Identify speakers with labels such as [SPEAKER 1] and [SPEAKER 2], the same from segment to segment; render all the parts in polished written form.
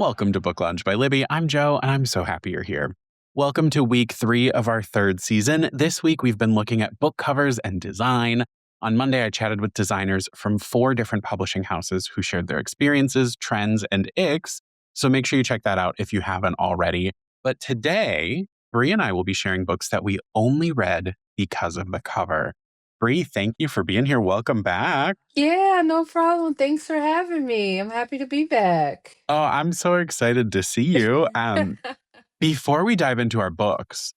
[SPEAKER 1] Welcome to Book Lunch by Libby. I'm Joe, and I'm so happy you're here. Welcome to week 3 of our 3rd season. This week, we've been looking at book covers and design. On Monday, I chatted with designers from 4 different publishing houses who shared their experiences, trends, and icks. So make sure you check that out if you haven't already. But today, Bree and I will be sharing books that we only read because of the cover. Bree, thank you for being here. Welcome back.
[SPEAKER 2] Yeah, no problem. Thanks for having me. I'm happy to be back.
[SPEAKER 1] Oh, I'm so excited to see you. Before we dive into our books,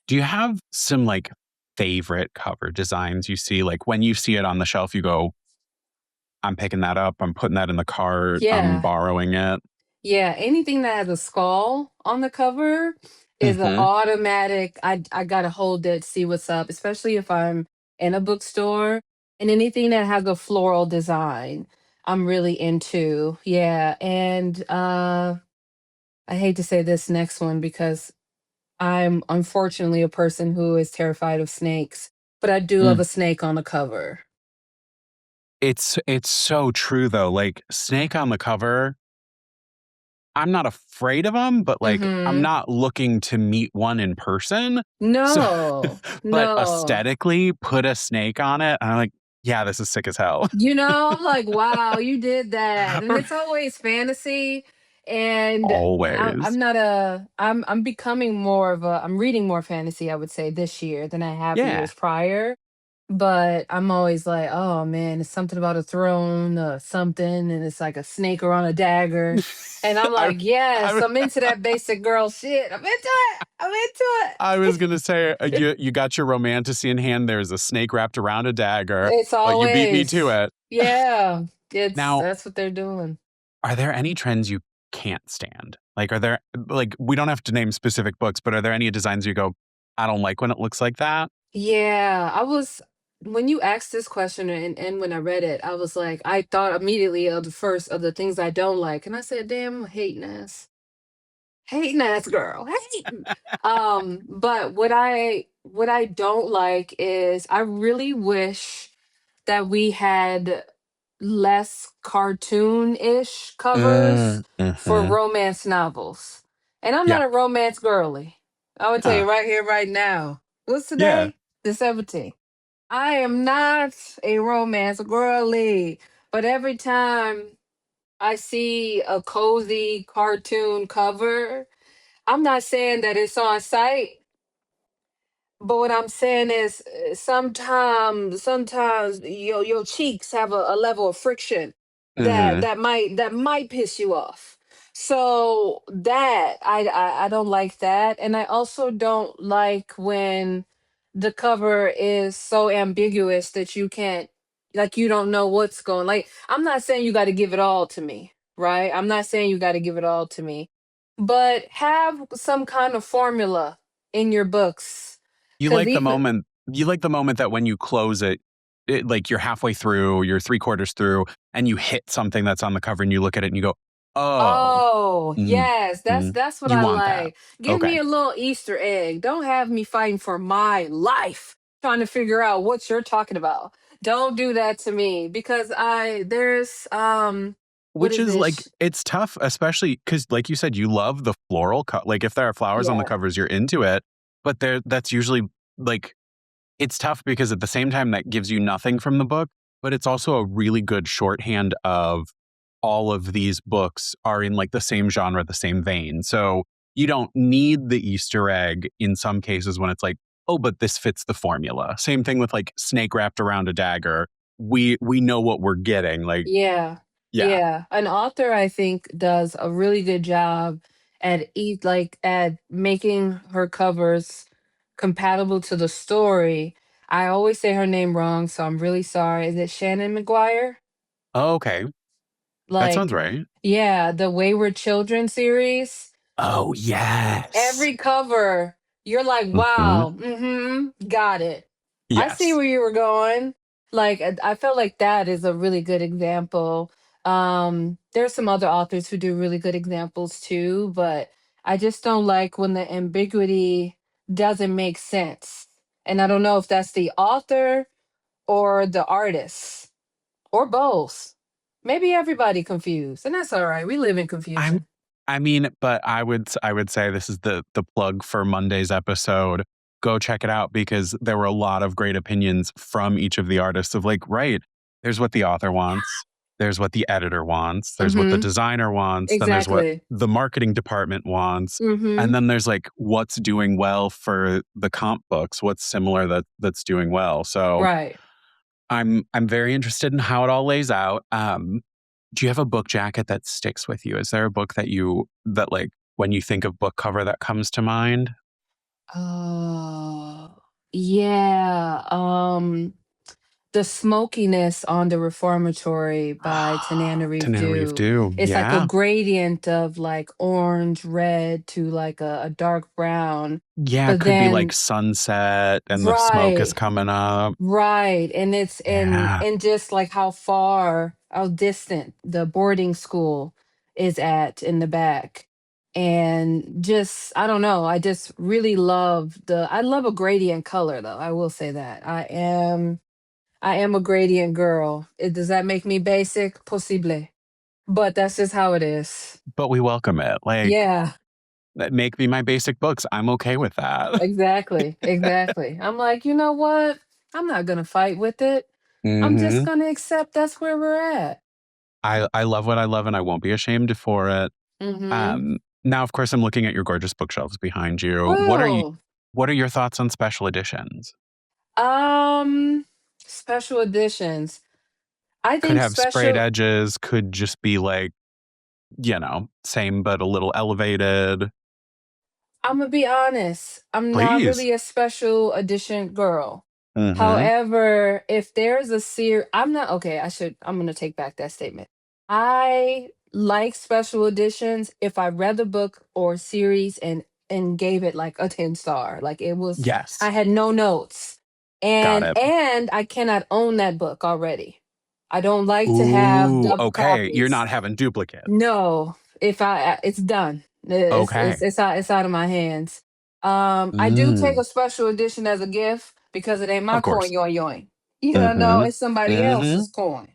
[SPEAKER 1] do you have some favorite cover designs you see? Like when you see it on the shelf, you go, I'm picking that up, I'm putting that in the cart, I'm
[SPEAKER 2] Yeah.
[SPEAKER 1] borrowing it.
[SPEAKER 2] Yeah, anything that has a skull on the cover is an
[SPEAKER 1] Hmm.
[SPEAKER 2] automatic. I gotta hold it, see what's up, especially if I'm in a bookstore. And anything that has a floral design, I'm really into. Yeah. And I hate to say this next one because I'm unfortunately a person who is terrified of snakes, but I do love
[SPEAKER 1] Mm.
[SPEAKER 2] a snake on the cover.
[SPEAKER 1] It's so true though. Like snake on the cover, I'm not afraid of them, but I'm
[SPEAKER 2] Mm-hmm.
[SPEAKER 1] not looking to meet one in person. So,
[SPEAKER 2] No,
[SPEAKER 1] but
[SPEAKER 2] no.
[SPEAKER 1] aesthetically, put a snake on it, and I'm like, yeah, this is sick as hell.
[SPEAKER 2] I'm like, wow, you did that. And it's always fantasy. And I'm
[SPEAKER 1] Always.
[SPEAKER 2] not a I'm becoming more of a I'm reading more fantasy, I would say, this year than I have
[SPEAKER 1] Yeah.
[SPEAKER 2] years prior. But I'm always like, oh man, it's something about a throne, something, and it's like a snake or on a dagger. And I'm
[SPEAKER 1] I,
[SPEAKER 2] like, yes,
[SPEAKER 1] I,
[SPEAKER 2] I'm into that basic girl shit. I'm into it. I'm into
[SPEAKER 1] I was
[SPEAKER 2] it.
[SPEAKER 1] gonna say you got your romantasy in hand. There's a snake wrapped around a dagger,
[SPEAKER 2] It's
[SPEAKER 1] but you beat me to
[SPEAKER 2] always,
[SPEAKER 1] it.
[SPEAKER 2] yeah, it's
[SPEAKER 1] Now,
[SPEAKER 2] that's what they're doing.
[SPEAKER 1] are there any trends you can't stand? Like, are there we don't have to name specific books, but are there any designs you go, I don't like when it looks like that?
[SPEAKER 2] Yeah, when you asked this question and when I read it, I was like, I thought immediately of the first of the things I don't like. And I said, damn, hating ass girl, hating. But what I don't like is I really wish that we had less cartoon-ish covers for
[SPEAKER 1] Mm-hmm.
[SPEAKER 2] romance novels. And I'm
[SPEAKER 1] Yeah.
[SPEAKER 2] not a romance girly. I would tell
[SPEAKER 1] Uh,
[SPEAKER 2] you right here, right now. What's
[SPEAKER 1] yeah.
[SPEAKER 2] today? The 17th. I am not a romance girly. But every time I see a cozy cartoon cover, I'm not saying that it's on site, but what I'm saying is sometimes your cheeks have a level of friction that
[SPEAKER 1] Mm-hmm.
[SPEAKER 2] that might piss you off. So that I don't like that, and I also don't like when the cover is so ambiguous that you can't, like, you don't know what's going. Like, I'm not saying you got to give it all to me, right? I'm not saying you got to give it all to me, but have some kind of formula in your books.
[SPEAKER 1] You
[SPEAKER 2] Because
[SPEAKER 1] like the
[SPEAKER 2] even,
[SPEAKER 1] moment you like the moment that when you close it, like you're halfway through, you're 3/4 through, and you hit something that's on the cover and you look at it and you go, "Oh,
[SPEAKER 2] oh
[SPEAKER 1] mm,
[SPEAKER 2] yes, that's
[SPEAKER 1] mm."
[SPEAKER 2] that's what
[SPEAKER 1] You
[SPEAKER 2] I
[SPEAKER 1] want that.
[SPEAKER 2] like. Give
[SPEAKER 1] Okay.
[SPEAKER 2] me a little Easter egg. Don't have me fighting for my life trying to figure out what you're talking about. Don't do that to me because I there's what
[SPEAKER 1] Which
[SPEAKER 2] is
[SPEAKER 1] is
[SPEAKER 2] this?
[SPEAKER 1] it's tough, especially because, like you said, you love the floral like, if there are flowers on the
[SPEAKER 2] Yeah.
[SPEAKER 1] covers, you're into it, but that's usually like it's tough because at the same time, that gives you nothing from the book, but it's also a really good shorthand of all of these books are in the same genre, the same vein. So you don't need the Easter egg in some cases when it's like, oh, but this fits the formula. Same thing with snake wrapped around a dagger. We know what we're getting.
[SPEAKER 2] Yeah.
[SPEAKER 1] Yeah.
[SPEAKER 2] Yeah. An author, I think, does a really good job at making her covers compatible to the story. I always say her name wrong, so I'm really sorry. Is it Shannon McGuire?
[SPEAKER 1] Oh, okay. That sounds
[SPEAKER 2] Like,
[SPEAKER 1] right.
[SPEAKER 2] yeah, the Wayward Children series.
[SPEAKER 1] Oh, yes.
[SPEAKER 2] Every cover, you're like,
[SPEAKER 1] Hmm.
[SPEAKER 2] wow, got it. I see
[SPEAKER 1] Yes.
[SPEAKER 2] where you were going. Like, I felt like that is a really good example. There's some other authors who do really good examples too, but I just don't like when the ambiguity doesn't make sense. And I don't know if that's the author or the artist or both. Maybe everybody confused, and that's all right. We live in
[SPEAKER 1] I'm
[SPEAKER 2] confusion.
[SPEAKER 1] I mean, but I would say this is the plug for Monday's episode. Go check it out because there were a lot of great opinions from each of the artists of like, right, there's what the author wants, there's what the editor wants, there's what the
[SPEAKER 2] Mm-hmm.
[SPEAKER 1] designer wants, then there's what
[SPEAKER 2] Exactly.
[SPEAKER 1] the marketing department wants,
[SPEAKER 2] Mm-hmm.
[SPEAKER 1] and then there's like what's doing well for the comp books, what's similar that's doing well. So
[SPEAKER 2] Right.
[SPEAKER 1] I'm very interested in how it all lays out. Do you have a book jacket that sticks with you? Is there a book that like when you think of book cover that comes to mind?
[SPEAKER 2] Oh, yeah. The Smokiness on the Reformatory by Tananarive
[SPEAKER 1] Tenerife
[SPEAKER 2] Dew.
[SPEAKER 1] do.
[SPEAKER 2] It's like a
[SPEAKER 1] Yeah.
[SPEAKER 2] gradient of like orange, red to like a dark brown.
[SPEAKER 1] Yeah, it
[SPEAKER 2] But
[SPEAKER 1] could be like
[SPEAKER 2] then,
[SPEAKER 1] sunset and the smoke is
[SPEAKER 2] right,
[SPEAKER 1] coming up.
[SPEAKER 2] right. And it's in
[SPEAKER 1] Yeah.
[SPEAKER 2] and just like how distant the boarding school is at in the back. And just I don't know, I just really love I love a gradient color though. I will say that. I am a gradient girl. Does that make me basic? Possible. But that's just how it is.
[SPEAKER 1] But we welcome it. Like,
[SPEAKER 2] Yeah,
[SPEAKER 1] make me my basic books. I'm okay with that.
[SPEAKER 2] exactly. Exactly. I'm like, you know what? I'm not going to fight with it. I'm just
[SPEAKER 1] Hmm.
[SPEAKER 2] going to accept that's where we're at.
[SPEAKER 1] I love what I love and I won't be ashamed for it.
[SPEAKER 2] Mm-hmm.
[SPEAKER 1] Now, of course, I'm looking at your gorgeous bookshelves behind you.
[SPEAKER 2] Well,
[SPEAKER 1] What are your thoughts on special editions?
[SPEAKER 2] um, special editions. I
[SPEAKER 1] Could
[SPEAKER 2] think
[SPEAKER 1] have sprayed
[SPEAKER 2] special
[SPEAKER 1] edges, could just be like, same but a little elevated.
[SPEAKER 2] I'm gonna be honest. I'm not
[SPEAKER 1] Please.
[SPEAKER 2] really a special edition girl.
[SPEAKER 1] Mm-hmm.
[SPEAKER 2] However, if there's a I'm not okay. I'm gonna take back that statement. I like special editions if I read the book or series and gave it like a 10 star. Like I
[SPEAKER 1] Yes.
[SPEAKER 2] had no notes.
[SPEAKER 1] Got
[SPEAKER 2] And
[SPEAKER 1] it.
[SPEAKER 2] and I cannot own that book already. I don't like to have
[SPEAKER 1] Ooh,
[SPEAKER 2] double
[SPEAKER 1] okay. You're
[SPEAKER 2] copies.
[SPEAKER 1] not having duplicates.
[SPEAKER 2] No, if it's done.
[SPEAKER 1] Okay.
[SPEAKER 2] It's out of my hands. I do take
[SPEAKER 1] Mm,
[SPEAKER 2] a special edition as a gift because it ain't my
[SPEAKER 1] of
[SPEAKER 2] coin,
[SPEAKER 1] course.
[SPEAKER 2] yoing yoing. You don't know,
[SPEAKER 1] Mm-hmm.
[SPEAKER 2] it's somebody
[SPEAKER 1] Mm-hmm.
[SPEAKER 2] else's coin.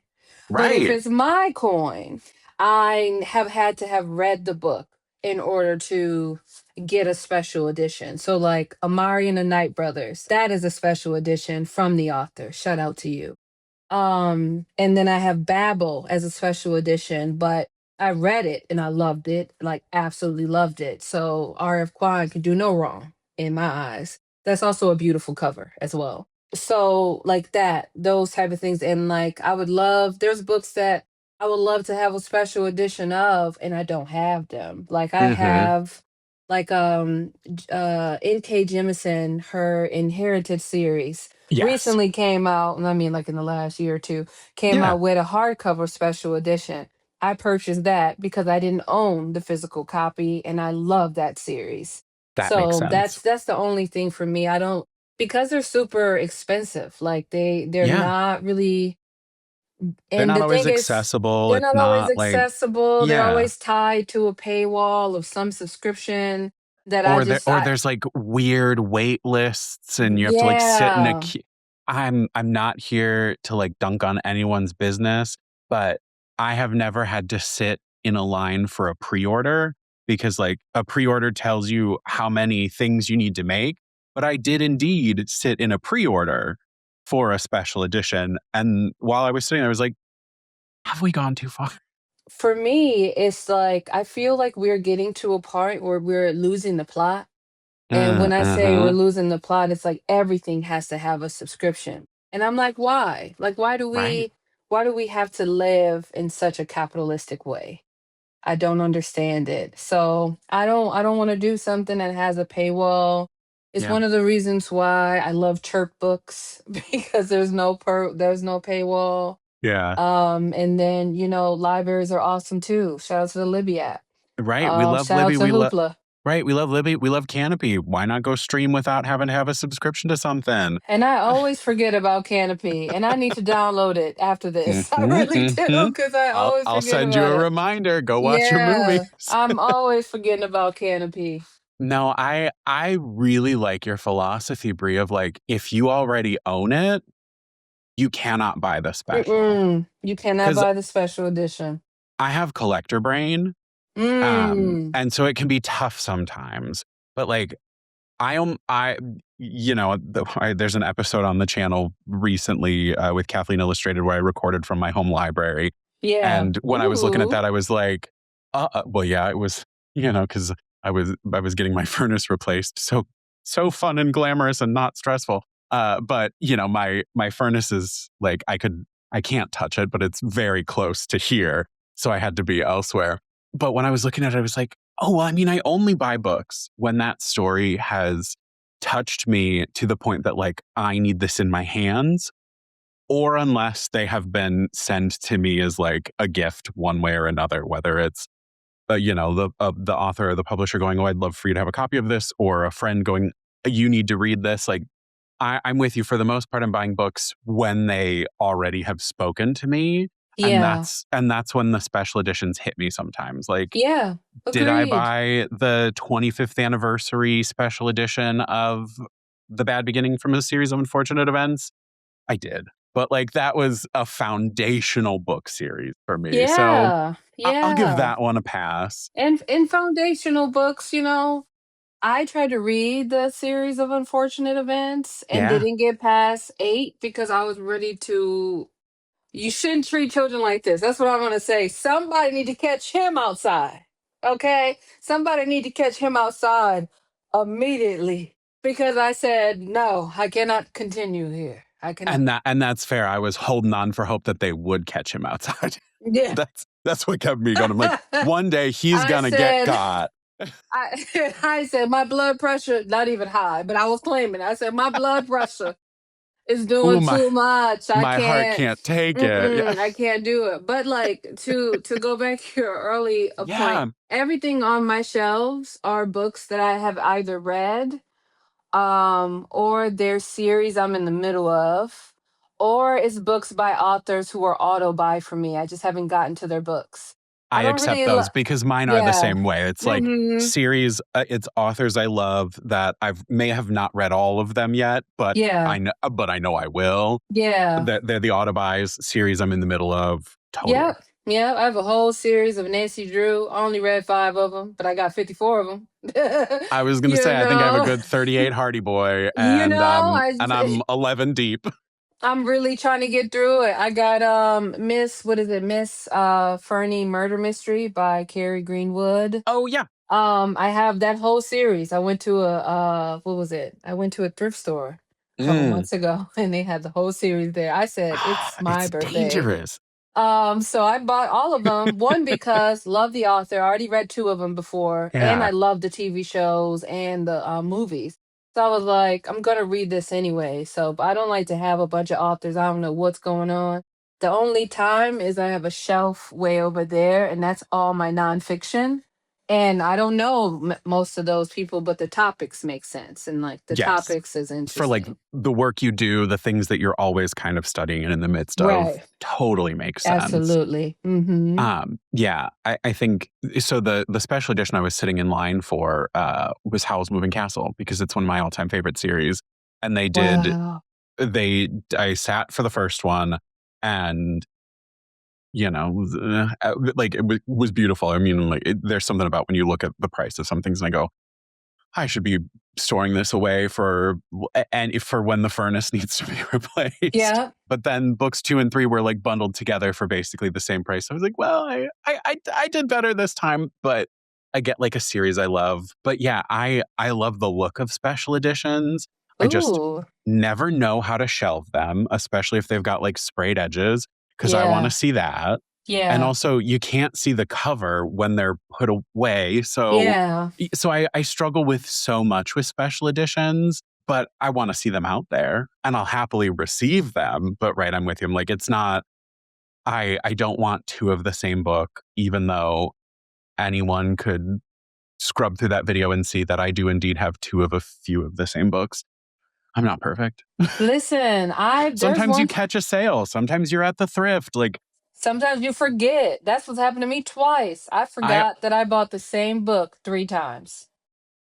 [SPEAKER 2] But if
[SPEAKER 1] Right.
[SPEAKER 2] it's my coin, I have had to have read the book in order to get a special edition. So like Amari and the Night Brothers, that is a special edition from the author. Shout out to you. And then I have Babel as a special edition, but I read it and I loved it, like absolutely loved it. So R.F. Kuang can do no wrong in my eyes. That's also a beautiful cover as well. So like that, those type of things. And like there's books that I would love to have a special edition of, and I don't have them. Like I
[SPEAKER 1] Mm-hmm.
[SPEAKER 2] have like N.K. Jemisin, her Inherited series
[SPEAKER 1] Yes.
[SPEAKER 2] recently came out, and I mean like in the last year or two, came
[SPEAKER 1] Yeah.
[SPEAKER 2] out with a hardcover special edition. I purchased that because I didn't own the physical copy and I love that series.
[SPEAKER 1] That makes
[SPEAKER 2] So
[SPEAKER 1] sense.
[SPEAKER 2] that's the only thing for me. I don't because they're super expensive. Like they're
[SPEAKER 1] Yeah.
[SPEAKER 2] not really
[SPEAKER 1] They're
[SPEAKER 2] and
[SPEAKER 1] not
[SPEAKER 2] the
[SPEAKER 1] always
[SPEAKER 2] thing is
[SPEAKER 1] accessible.
[SPEAKER 2] they're
[SPEAKER 1] It's
[SPEAKER 2] not always
[SPEAKER 1] not like,
[SPEAKER 2] accessible. They're
[SPEAKER 1] yeah.
[SPEAKER 2] always tied to a paywall of some subscription that
[SPEAKER 1] Or there's like weird wait lists and you have to like sit in a
[SPEAKER 2] yeah.
[SPEAKER 1] queue. I'm not here to like dunk on anyone's business, but I have never had to sit in a line for a pre-order because like a pre-order tells you how many things you need to make. But I did indeed sit in a pre-order for a special edition. And while I was sitting there, I was like, have we gone too far?
[SPEAKER 2] For me, it's like I feel like we're getting to a part where we're losing the plot. And when I say we're
[SPEAKER 1] Uh-huh.
[SPEAKER 2] losing the plot, it's like everything has to have a subscription. And I'm like, why? Like
[SPEAKER 1] Right.
[SPEAKER 2] why do we have to live in such a capitalistic way? I don't understand it. So I don't want to do something that has a paywall. It's
[SPEAKER 1] Yeah.
[SPEAKER 2] one of the reasons why I love chirp books because there's no paywall.
[SPEAKER 1] Yeah.
[SPEAKER 2] And then, libraries are awesome too. Shout out to the Libby app.
[SPEAKER 1] Right. We love
[SPEAKER 2] Shout out
[SPEAKER 1] Libby.
[SPEAKER 2] to Hoopla.
[SPEAKER 1] Right. We love Libby. We love Canopy. Why not go stream without having to have a subscription to something?
[SPEAKER 2] And I always forget about Canopy, and I need to download it after this. I
[SPEAKER 1] Hmm.
[SPEAKER 2] really do,
[SPEAKER 1] Hmm.
[SPEAKER 2] because I always
[SPEAKER 1] I'll
[SPEAKER 2] forget
[SPEAKER 1] send you
[SPEAKER 2] about
[SPEAKER 1] a
[SPEAKER 2] it.
[SPEAKER 1] reminder. Go watch your movies.
[SPEAKER 2] Yeah, I'm always forgetting about Canopy.
[SPEAKER 1] No, I really like your philosophy, Brie, of like if you already own it, you cannot buy the special.
[SPEAKER 2] Mm-mm. You cannot
[SPEAKER 1] Because
[SPEAKER 2] buy the special edition.
[SPEAKER 1] I have collector brain.
[SPEAKER 2] Mm.
[SPEAKER 1] And so it can be tough sometimes. But like there's an episode on the channel recently with Kathleen Illustrated where I recorded from my home library.
[SPEAKER 2] Yeah.
[SPEAKER 1] And when I was looking at
[SPEAKER 2] Ooh.
[SPEAKER 1] that, I was like, well, yeah, it was, because I was getting my furnace replaced. So fun and glamorous and not stressful. But my furnace is like, I can't touch it, but it's very close to here. So I had to be elsewhere. But when I was looking at it, I was like, oh, well, I mean, I only buy books when that story has touched me to the point that like I need this in my hands, or unless they have been sent to me as like a gift one way or another, whether it's the author or the publisher going, oh, I'd love for you to have a copy of this, or a friend going, you need to read this. Like I'm with you. For the most part, I'm buying books when they already have spoken to me. And
[SPEAKER 2] Yeah.
[SPEAKER 1] that's when the special editions hit me sometimes. Like,
[SPEAKER 2] Yeah.
[SPEAKER 1] did I
[SPEAKER 2] Agreed.
[SPEAKER 1] buy the 25th anniversary special edition of The Bad Beginning from a Series of Unfortunate Events? I did. But like that was a foundational book series for me. So
[SPEAKER 2] Yeah.
[SPEAKER 1] I'll give
[SPEAKER 2] Yeah.
[SPEAKER 1] that one a pass.
[SPEAKER 2] And in foundational books, I tried to read the series of unfortunate events and
[SPEAKER 1] Yeah.
[SPEAKER 2] didn't get past 8 because I was ready to. You shouldn't treat children like this. That's what I'm gonna say. Somebody need to catch him outside. Okay? Somebody need to catch him outside immediately. Because I said, no, I cannot continue here. I cannot.
[SPEAKER 1] And that's fair. I was holding on for hope that they would catch him outside.
[SPEAKER 2] Yeah.
[SPEAKER 1] That's what kept me going. I'm like, one day he's
[SPEAKER 2] I
[SPEAKER 1] gonna get
[SPEAKER 2] said,
[SPEAKER 1] caught.
[SPEAKER 2] I said my blood pressure, not even high, but I was claiming. I said my blood pressure is
[SPEAKER 1] Ooh,
[SPEAKER 2] doing too much. I
[SPEAKER 1] my heart
[SPEAKER 2] can't.
[SPEAKER 1] can't take it. Yeah.
[SPEAKER 2] Mm-mm, I can't do it. But like to go back to your early point,
[SPEAKER 1] Yeah.
[SPEAKER 2] everything on my shelves are books that I have either read, or they're series I'm in the middle of, or it's books by authors who are auto buy for me. I just haven't gotten to their books. I
[SPEAKER 1] I
[SPEAKER 2] don't
[SPEAKER 1] accept
[SPEAKER 2] really.
[SPEAKER 1] those because mine are the
[SPEAKER 2] Yeah.
[SPEAKER 1] same way. It's like
[SPEAKER 2] Mm-hmm.
[SPEAKER 1] series, it's authors I love that may have not read all of them yet, but
[SPEAKER 2] Yeah.
[SPEAKER 1] I know I will.
[SPEAKER 2] Yeah.
[SPEAKER 1] They're the auto buys series I'm in the middle of. Totally.
[SPEAKER 2] Yep. Yeah, I have a whole series of Nancy Drew. I only read 5 of them, but I got 54 of them.
[SPEAKER 1] I was gonna
[SPEAKER 2] you
[SPEAKER 1] say I think I have a
[SPEAKER 2] know,
[SPEAKER 1] good 38 Hardy Boy,
[SPEAKER 2] you know,
[SPEAKER 1] and I'm 11 deep.
[SPEAKER 2] I'm really trying to get through it. I got Miss, what is it? Miss Fernie Murder Mystery by Carrie Greenwood.
[SPEAKER 1] Oh yeah.
[SPEAKER 2] I have that whole series. I went to a what was it? I went to a thrift store a couple
[SPEAKER 1] Mm.
[SPEAKER 2] months ago and they had the whole series there. I said, it's my
[SPEAKER 1] It's
[SPEAKER 2] birthday.
[SPEAKER 1] dangerous.
[SPEAKER 2] So I bought all of them. One, because love the author. I already read 2 of them before, and
[SPEAKER 1] Yeah.
[SPEAKER 2] I love the TV shows and the movies. So I was like, I'm gonna read this anyway. So, but I don't like to have a bunch of authors. I don't know what's going on. The only time is I have a shelf way over there, and that's all my nonfiction. And I don't know most of those people, but the topics make sense, and like the
[SPEAKER 1] Yes.
[SPEAKER 2] topics is
[SPEAKER 1] For like
[SPEAKER 2] interesting.
[SPEAKER 1] the work you do, the things that you're always kind of studying and in the midst of,
[SPEAKER 2] Right.
[SPEAKER 1] totally makes sense.
[SPEAKER 2] Absolutely. Mm-hmm.
[SPEAKER 1] Yeah, I think so. The special edition I was sitting in line for was Howl's Moving Castle because it's one of my all time favorite series, and
[SPEAKER 2] Wow.
[SPEAKER 1] I sat for the first one, and like it was beautiful. I mean, like there's something about when you look at the price of some things and I go, I should be storing this away for when the furnace needs to be replaced.
[SPEAKER 2] Yeah.
[SPEAKER 1] But then books 2 and 3 were like bundled together for basically the same price. I was like, well, I did better this time, but I get like a series I love. But yeah, I love the look of special editions. I just
[SPEAKER 2] Ooh.
[SPEAKER 1] never know how to shelve them, especially if they've got like sprayed edges, because I want to
[SPEAKER 2] Yeah.
[SPEAKER 1] see that. And
[SPEAKER 2] Yeah.
[SPEAKER 1] also, you can't see the cover when they're put away.
[SPEAKER 2] Yeah.
[SPEAKER 1] So I struggle with so much with special editions, but I want to see them out there and I'll happily receive them. But right, I'm with you. I'm like, it's not, I don't want 2 of the same book, even though anyone could scrub through that video and see that I do indeed have 2 of a few of the same books. I'm not perfect.
[SPEAKER 2] Listen, there's
[SPEAKER 1] Sometimes you
[SPEAKER 2] one.
[SPEAKER 1] catch a sale. Sometimes you're at the thrift. Like
[SPEAKER 2] Sometimes you forget. That's what's happened to me twice. I
[SPEAKER 1] I
[SPEAKER 2] forgot that I bought the same book 3 times.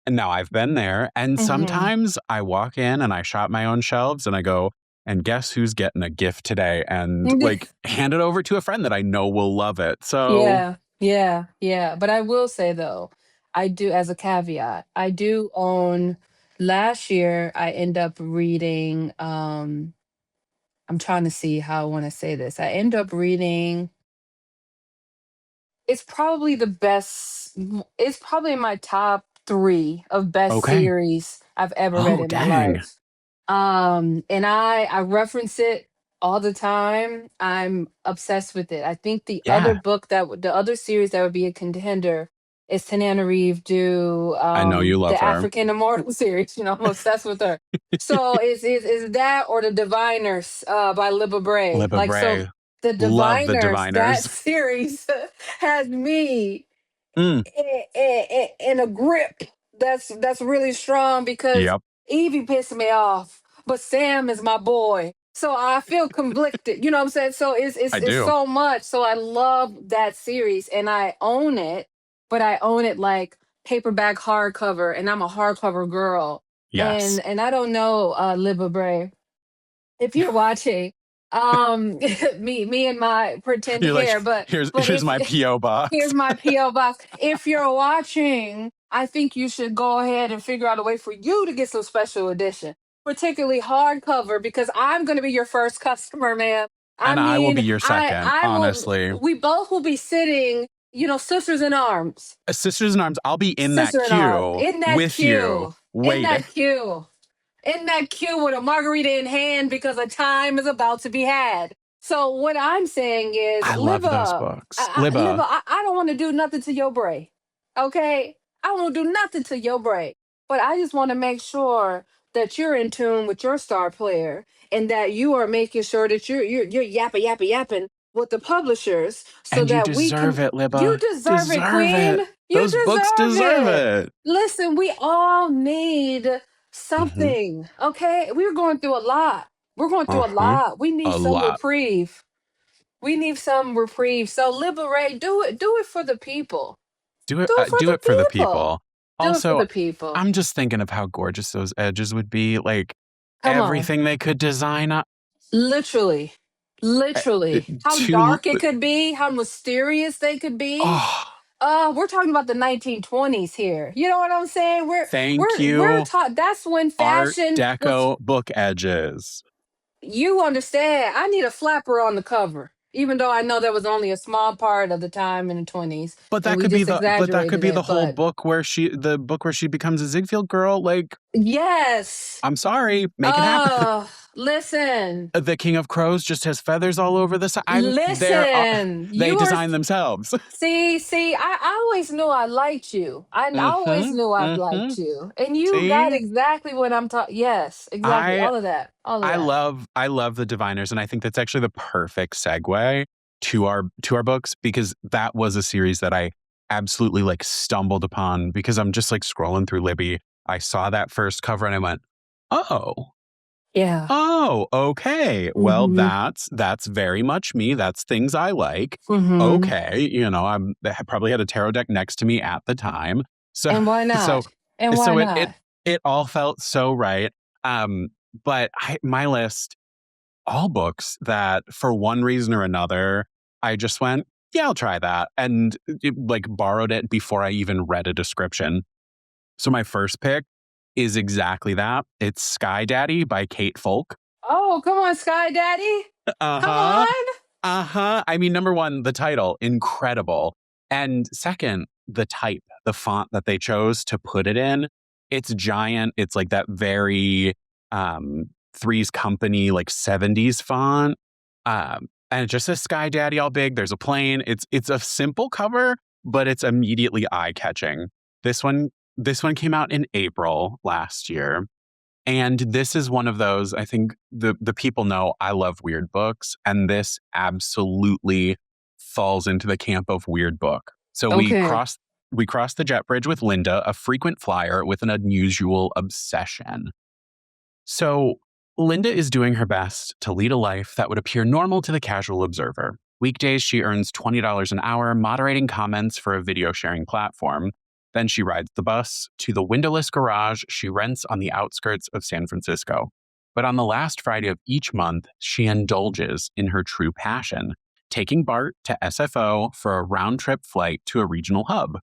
[SPEAKER 1] Now I've been there, and
[SPEAKER 2] Hmm.
[SPEAKER 1] sometimes I walk in and I shop my own shelves and I go, and guess who's getting a gift today? And like hand it over to a friend that I know will love it. So
[SPEAKER 2] Yeah. Yeah, yeah. But I will say though, I do, as a caveat, I do own, last year I end up reading, I'm trying to see how I want to say this. I end up reading, it's probably the best, it's probably in my top 3 of best
[SPEAKER 1] Okay.
[SPEAKER 2] series I've ever read
[SPEAKER 1] Oh,
[SPEAKER 2] in my
[SPEAKER 1] dang.
[SPEAKER 2] life. And I reference it all the time. I'm obsessed with it. I think the other
[SPEAKER 1] Yeah.
[SPEAKER 2] book the other series that would be a contender is Tananarive do
[SPEAKER 1] I know you love
[SPEAKER 2] the
[SPEAKER 1] her.
[SPEAKER 2] African Immortal series. You know, I'm obsessed with her. So is that or the Diviners by Libba Bray.
[SPEAKER 1] Libba
[SPEAKER 2] Like, so
[SPEAKER 1] Bray.
[SPEAKER 2] the
[SPEAKER 1] Love the
[SPEAKER 2] Diviners, that
[SPEAKER 1] Diviners.
[SPEAKER 2] series has me
[SPEAKER 1] Mm.
[SPEAKER 2] in a grip that's really strong, because
[SPEAKER 1] Yep.
[SPEAKER 2] Evie pissed me off, but Sam is my boy. So I feel conflicted. You know what I'm saying? So
[SPEAKER 1] I
[SPEAKER 2] it's
[SPEAKER 1] do.
[SPEAKER 2] so much. So I love that series and I own it, but I own it like paperback hardcover, and I'm a hardcover girl.
[SPEAKER 1] Yes.
[SPEAKER 2] And I don't know, Libba Bray, if you're watching, me and my pretend
[SPEAKER 1] You're like,
[SPEAKER 2] hair, but
[SPEAKER 1] here's
[SPEAKER 2] if
[SPEAKER 1] my P.O. box.
[SPEAKER 2] here's my PO box. If you're watching, I think you should go ahead and figure out a way for you to get some special edition, particularly hardcover, because I'm going to be your first customer, man. I
[SPEAKER 1] And I will be
[SPEAKER 2] mean,
[SPEAKER 1] your second,
[SPEAKER 2] I will.
[SPEAKER 1] honestly.
[SPEAKER 2] We both will be sitting, sisters in arms,
[SPEAKER 1] Sisters in Arms, I'll be in that
[SPEAKER 2] sister in arms,
[SPEAKER 1] queue with you,
[SPEAKER 2] in
[SPEAKER 1] waiting.
[SPEAKER 2] that queue, in that queue with a margarita in hand, because a time is about to be had. So what I'm saying is,
[SPEAKER 1] I love those books. Libba,
[SPEAKER 2] I don't want to do nothing to your brain. Okay? I don't want to do nothing to your brain. But I just want to make sure that you're in tune with your star player, and that you are making sure that you're yapping with the publishers, so
[SPEAKER 1] and you
[SPEAKER 2] that we
[SPEAKER 1] deserve
[SPEAKER 2] can.
[SPEAKER 1] it,
[SPEAKER 2] You
[SPEAKER 1] Libba.
[SPEAKER 2] deserve it,
[SPEAKER 1] Deserve
[SPEAKER 2] Queen.
[SPEAKER 1] it.
[SPEAKER 2] You
[SPEAKER 1] Those books
[SPEAKER 2] deserve
[SPEAKER 1] deserve
[SPEAKER 2] it.
[SPEAKER 1] it.
[SPEAKER 2] Listen, we all need
[SPEAKER 1] Hmm.
[SPEAKER 2] something. Okay? We're going through a lot. We're going through a
[SPEAKER 1] Uh-huh.
[SPEAKER 2] lot. We need
[SPEAKER 1] A
[SPEAKER 2] some
[SPEAKER 1] lot.
[SPEAKER 2] reprieve. We need some reprieve. So liberate, do it for the people. Do it for
[SPEAKER 1] Do
[SPEAKER 2] the
[SPEAKER 1] it for the
[SPEAKER 2] people.
[SPEAKER 1] people.
[SPEAKER 2] Do it for
[SPEAKER 1] Also,
[SPEAKER 2] the people.
[SPEAKER 1] I'm just thinking of how gorgeous those edges would be. Like
[SPEAKER 2] Come on.
[SPEAKER 1] everything they could design up
[SPEAKER 2] Literally. Literally. How
[SPEAKER 1] to.
[SPEAKER 2] dark it could be, how mysterious they could be.
[SPEAKER 1] Oh,
[SPEAKER 2] We're talking about the 1920s here. You know what I'm saying?
[SPEAKER 1] thank
[SPEAKER 2] We're
[SPEAKER 1] you.
[SPEAKER 2] taught, that's when
[SPEAKER 1] Art
[SPEAKER 2] fashion was.
[SPEAKER 1] Deco book edges.
[SPEAKER 2] You understand? I need a flapper on the cover, even though I know that was only a small part of the time in the 20s,
[SPEAKER 1] But
[SPEAKER 2] and
[SPEAKER 1] that
[SPEAKER 2] we
[SPEAKER 1] could be
[SPEAKER 2] just
[SPEAKER 1] the
[SPEAKER 2] exaggerated it.
[SPEAKER 1] whole
[SPEAKER 2] But
[SPEAKER 1] book where she becomes a Ziegfeld girl. Like,
[SPEAKER 2] yes.
[SPEAKER 1] I'm sorry, make it happen.
[SPEAKER 2] Listen.
[SPEAKER 1] The King of Crows just has feathers all over the side. I'm there.
[SPEAKER 2] Listen.
[SPEAKER 1] They
[SPEAKER 2] You are.
[SPEAKER 1] design themselves.
[SPEAKER 2] See, I always knew I liked you. I always
[SPEAKER 1] Mm-hmm.
[SPEAKER 2] knew I've
[SPEAKER 1] Mm-hmm.
[SPEAKER 2] liked you. And you got
[SPEAKER 1] See,
[SPEAKER 2] exactly what I'm talking. Yes, exactly.
[SPEAKER 1] I
[SPEAKER 2] All of that. All of that.
[SPEAKER 1] I love the Diviners, and I think that's actually the perfect segue to our books, because that was a series that I absolutely like stumbled upon because I'm just like scrolling through Libby. I saw that first cover and I went, oh,
[SPEAKER 2] Yeah.
[SPEAKER 1] oh, okay. Well,
[SPEAKER 2] Mm-hmm.
[SPEAKER 1] that's very much me. That's things I like.
[SPEAKER 2] Mm-hmm.
[SPEAKER 1] Okay, I probably had a tarot deck next to me at the time, so
[SPEAKER 2] And why
[SPEAKER 1] so
[SPEAKER 2] not? And why
[SPEAKER 1] so
[SPEAKER 2] not?
[SPEAKER 1] it all felt so right. But my list, all books that for one reason or another, I just went, yeah, I'll try that, and like borrowed it before I even read a description. So my first pick is exactly that. It's Sky Daddy by Kate Folk.
[SPEAKER 2] Oh, come on, Sky Daddy. Come
[SPEAKER 1] Uh-huh.
[SPEAKER 2] on.
[SPEAKER 1] Uh-huh. I mean, number one, the title, incredible. And second, the type, the font that they chose to put it in. It's giant. It's like that very Three's Company, like 70s font. And it just says Sky Daddy all big. There's a plane. It's a simple cover, but it's immediately eye-catching. This one came out in April last year. And this is one of those, I think the people know I love weird books, and this absolutely falls into the camp of weird book. So
[SPEAKER 2] Okay.
[SPEAKER 1] we crossed the jet bridge with Linda, a frequent flyer with an unusual obsession. So Linda is doing her best to lead a life that would appear normal to the casual observer. Weekdays, she earns $20 an hour moderating comments for a video sharing platform. Then she rides the bus to the windowless garage she rents on the outskirts of San Francisco. But on the last Friday of each month, she indulges in her true passion, taking Bart to SFO for a round trip flight to a regional hub.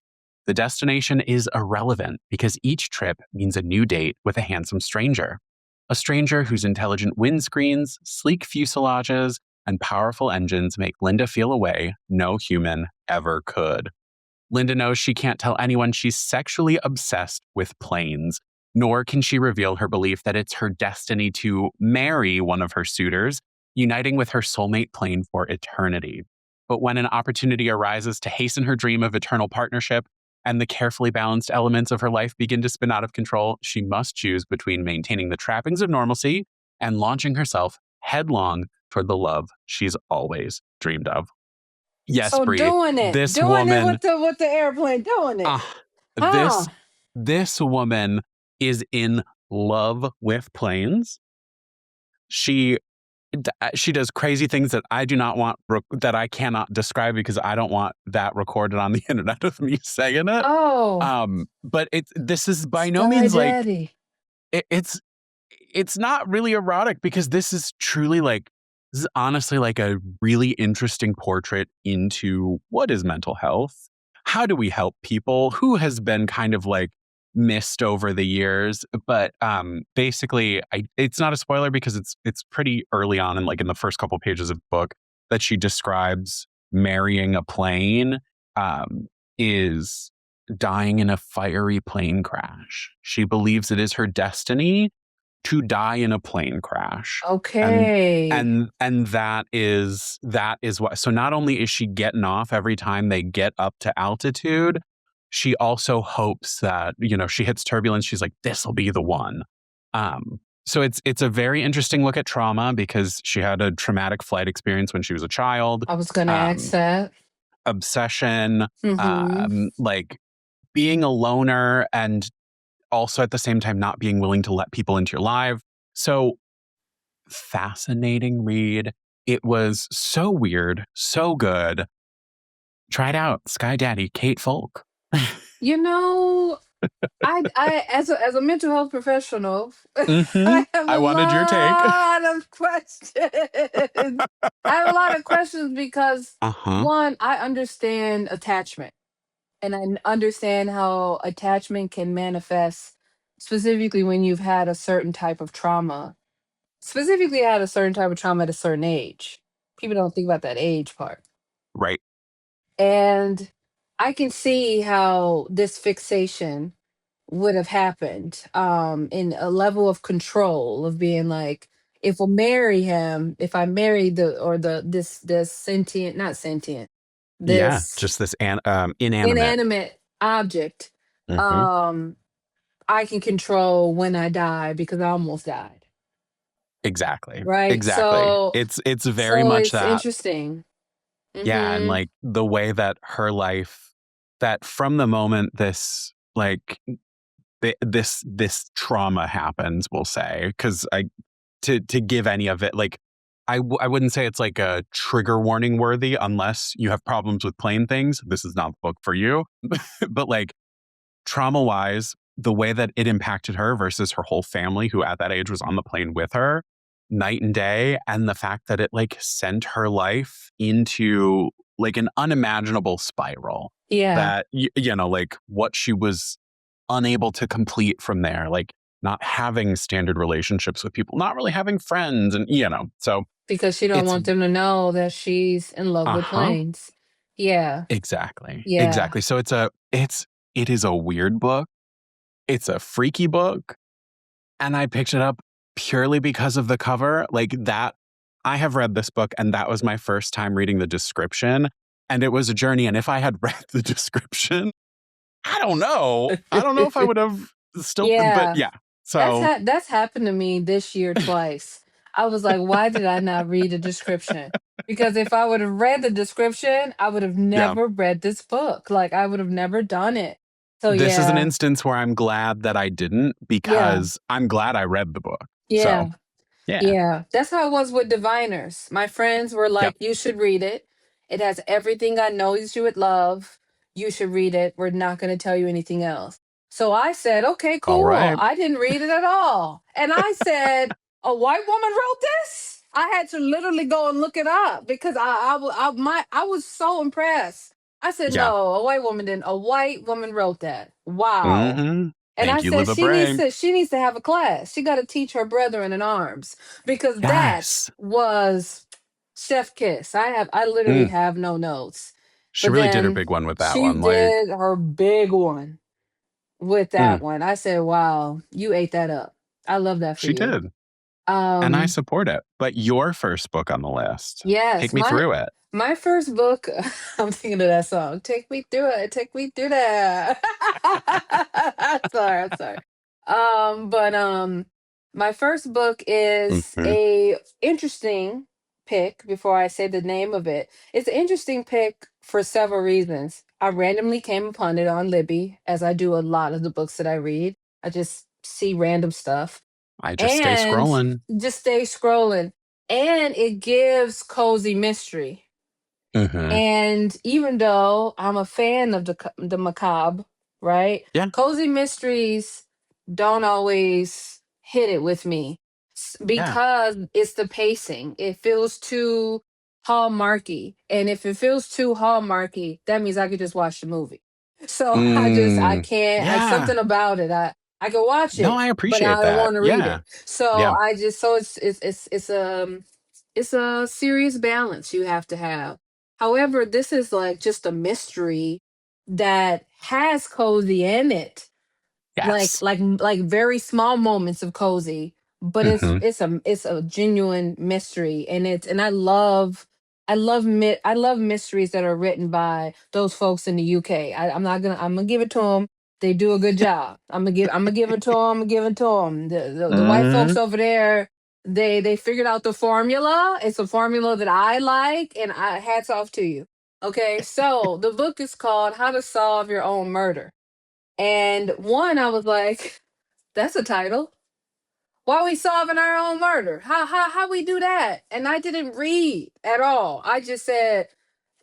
[SPEAKER 1] The destination is irrelevant because each trip means a new date with a handsome stranger. A stranger whose intelligent windscreens, sleek fuselages, and powerful engines make Linda feel a way no human ever could. Linda knows she can't tell anyone she's sexually obsessed with planes, nor can she reveal her belief that it's her destiny to marry one of her suitors, uniting with her soulmate plane for eternity. But when an opportunity arises to hasten her dream of eternal partnership, and the carefully balanced elements of her life begin to spin out of control, she must choose between maintaining the trappings of normalcy and launching herself headlong toward the love she's always dreamed of. Yes,
[SPEAKER 2] So
[SPEAKER 1] Brie, this
[SPEAKER 2] doing it
[SPEAKER 1] woman,
[SPEAKER 2] with the airplane, doing it.
[SPEAKER 1] this
[SPEAKER 2] Huh.
[SPEAKER 1] this woman is in love with planes. She does crazy things that I do not want that I cannot describe because I don't want that recorded on the internet of me saying it.
[SPEAKER 2] Oh,
[SPEAKER 1] But this is by no
[SPEAKER 2] Sky
[SPEAKER 1] means like
[SPEAKER 2] Daddy.
[SPEAKER 1] it's not really erotic because this is truly like this is honestly like a really interesting portrait into what is mental health. How do we help people? Who has been kind of like missed over the years? But basically, it's not a spoiler because it's pretty early on in the first couple pages of the book that she describes marrying a plane is dying in a fiery plane crash. She believes it is her destiny to die in a plane crash.
[SPEAKER 2] Okay.
[SPEAKER 1] And that is what, so not only is she getting off every time they get up to altitude, she also hopes that, she hits turbulence. She's like, this will be the one. So it's a very interesting look at trauma because she had a traumatic flight experience when she was a child.
[SPEAKER 2] I was gonna ask that.
[SPEAKER 1] Obsession,
[SPEAKER 2] Mm-hmm.
[SPEAKER 1] like being a loner and also at the same time not being willing to let people into your life. So fascinating read. It was so weird, so good. Try it out. Sky Daddy, Kate Folk.
[SPEAKER 2] You know, I as a mental health professional,
[SPEAKER 1] Mm-hmm.
[SPEAKER 2] I have
[SPEAKER 1] I
[SPEAKER 2] a
[SPEAKER 1] wanted your take.
[SPEAKER 2] lot of questions. I have a lot of questions because
[SPEAKER 1] Uh-huh.
[SPEAKER 2] one, I understand attachment and I understand how attachment can manifest specifically when you've had a certain type of trauma. Specifically had a certain type of trauma at a certain age. People don't think about that age part.
[SPEAKER 1] Right.
[SPEAKER 2] And I can see how this fixation would have happened in a level of control of being like, if I marry him, if I marry this sentient, not sentient,
[SPEAKER 1] Yeah.
[SPEAKER 2] this
[SPEAKER 1] Just this inanimate.
[SPEAKER 2] inanimate object,
[SPEAKER 1] Mm-hmm.
[SPEAKER 2] um, I can control when I die because I almost died.
[SPEAKER 1] Exactly.
[SPEAKER 2] Right.
[SPEAKER 1] Exactly.
[SPEAKER 2] So
[SPEAKER 1] It's very
[SPEAKER 2] so
[SPEAKER 1] much
[SPEAKER 2] it's
[SPEAKER 1] that.
[SPEAKER 2] interesting.
[SPEAKER 1] Yeah. And
[SPEAKER 2] Mm-hmm.
[SPEAKER 1] like the way that her life, that from the moment this trauma happens, we'll say, because to give any of it, like I wouldn't say it's like a trigger warning worthy unless you have problems with plain things. This is not the book for you. But like trauma wise, the way that it impacted her versus her whole family, who at that age was on the plane with her, night and day, and the fact that it like sent her life into like an unimaginable spiral
[SPEAKER 2] Yeah.
[SPEAKER 1] that like what she was unable to complete from there, like not having standard relationships with people, not really having friends, and so
[SPEAKER 2] Because she don't
[SPEAKER 1] it's
[SPEAKER 2] want them to know that she's in love with
[SPEAKER 1] uh-huh.
[SPEAKER 2] planes. Yeah.
[SPEAKER 1] Exactly.
[SPEAKER 2] Yeah.
[SPEAKER 1] Exactly. So it is a weird book. It's a freaky book. And I picked it up purely because of the cover. Like that, I have read this book and that was my first time reading the description. And it was a journey. And if I had read the description, I don't know. I don't know if I would have still, but
[SPEAKER 2] Yeah.
[SPEAKER 1] yeah. So
[SPEAKER 2] That's happened to me this year twice. I was like, why did I not read the description? Because if I would have read the description, I would have
[SPEAKER 1] yeah,
[SPEAKER 2] never read this book. Like I would have never done it. So
[SPEAKER 1] this is an
[SPEAKER 2] yeah.
[SPEAKER 1] instance where I'm glad that I didn't
[SPEAKER 2] Yeah.
[SPEAKER 1] because I'm glad I read the book. So
[SPEAKER 2] Yeah.
[SPEAKER 1] yeah.
[SPEAKER 2] Yeah, that's how it was with Diviners. My friends were
[SPEAKER 1] Yep.
[SPEAKER 2] like, "You should read it. It has everything I know you would love. You should read it. We're not going to tell you anything else." So I said, "Okay,
[SPEAKER 1] All
[SPEAKER 2] cool."
[SPEAKER 1] right.
[SPEAKER 2] I didn't read it at all. And I said, "A white woman wrote this?" I had to literally go and look it up because I was so impressed. I said,
[SPEAKER 1] Yeah.
[SPEAKER 2] no, a white woman wrote that. Wow.
[SPEAKER 1] Mm-hmm.
[SPEAKER 2] And I
[SPEAKER 1] Thank you,
[SPEAKER 2] said
[SPEAKER 1] Liva Bray.
[SPEAKER 2] she needs to have a class. She got to teach her brethren in arms because that
[SPEAKER 1] Yes.
[SPEAKER 2] was chef kiss. I literally
[SPEAKER 1] Mm.
[SPEAKER 2] have no notes.
[SPEAKER 1] She
[SPEAKER 2] But
[SPEAKER 1] really did her
[SPEAKER 2] then
[SPEAKER 1] big one with that
[SPEAKER 2] she
[SPEAKER 1] one. Like,
[SPEAKER 2] did her big one with
[SPEAKER 1] mm,
[SPEAKER 2] that one. I said, "Wow, you ate that up." I love that for
[SPEAKER 1] she
[SPEAKER 2] you.
[SPEAKER 1] did. And I
[SPEAKER 2] Um
[SPEAKER 1] support it. But your first book on the list,
[SPEAKER 2] yes,
[SPEAKER 1] take me through it.
[SPEAKER 2] my first book, I'm thinking of that song. Take me through it. Take me through that. I'm sorry. But my first book is
[SPEAKER 1] Mm-hmm.
[SPEAKER 2] a interesting pick before I say the name of it. It's an interesting pick for several reasons. I randomly came upon it on Libby, as I do a lot of the books that I read. I just see random stuff
[SPEAKER 1] I just stay
[SPEAKER 2] and
[SPEAKER 1] scrolling.
[SPEAKER 2] just stay scrolling. And it gives cozy mystery.
[SPEAKER 1] Mm-hmm.
[SPEAKER 2] And even though I'm a fan of the macabre, right?
[SPEAKER 1] Yeah.
[SPEAKER 2] Cozy mysteries don't always hit it with me
[SPEAKER 1] Yeah.
[SPEAKER 2] because it's the pacing. It feels too hallmarky, and if it feels too hallmarky, that means I could just watch the movie. So I
[SPEAKER 1] Mm.
[SPEAKER 2] can't. I
[SPEAKER 1] Yeah.
[SPEAKER 2] something about it. I can watch
[SPEAKER 1] No,
[SPEAKER 2] it,
[SPEAKER 1] I
[SPEAKER 2] but
[SPEAKER 1] appreciate
[SPEAKER 2] I don't
[SPEAKER 1] that.
[SPEAKER 2] want to read
[SPEAKER 1] Yeah.
[SPEAKER 2] it. So
[SPEAKER 1] Yeah.
[SPEAKER 2] I just so it's a serious balance you have to have. However, this is like just a mystery that has cozy in it,
[SPEAKER 1] Yes.
[SPEAKER 2] like very small moments of cozy, but
[SPEAKER 1] Mm-hmm.
[SPEAKER 2] it's a genuine mystery, and I love mysteries that are written by those folks in the UK. I'm gonna give it to them. They do a good job. I'm gonna give it to them. I'm gonna give it to them. The white folks
[SPEAKER 1] Mm-hmm.
[SPEAKER 2] over there, they figured out the formula. It's a formula that I like, and I hats off to you. Okay, so the book is called How to Solve Your Own Murder. And one, I was like, that's a title. Why we solving our own murder? How we do that? And I didn't read at all. I just said,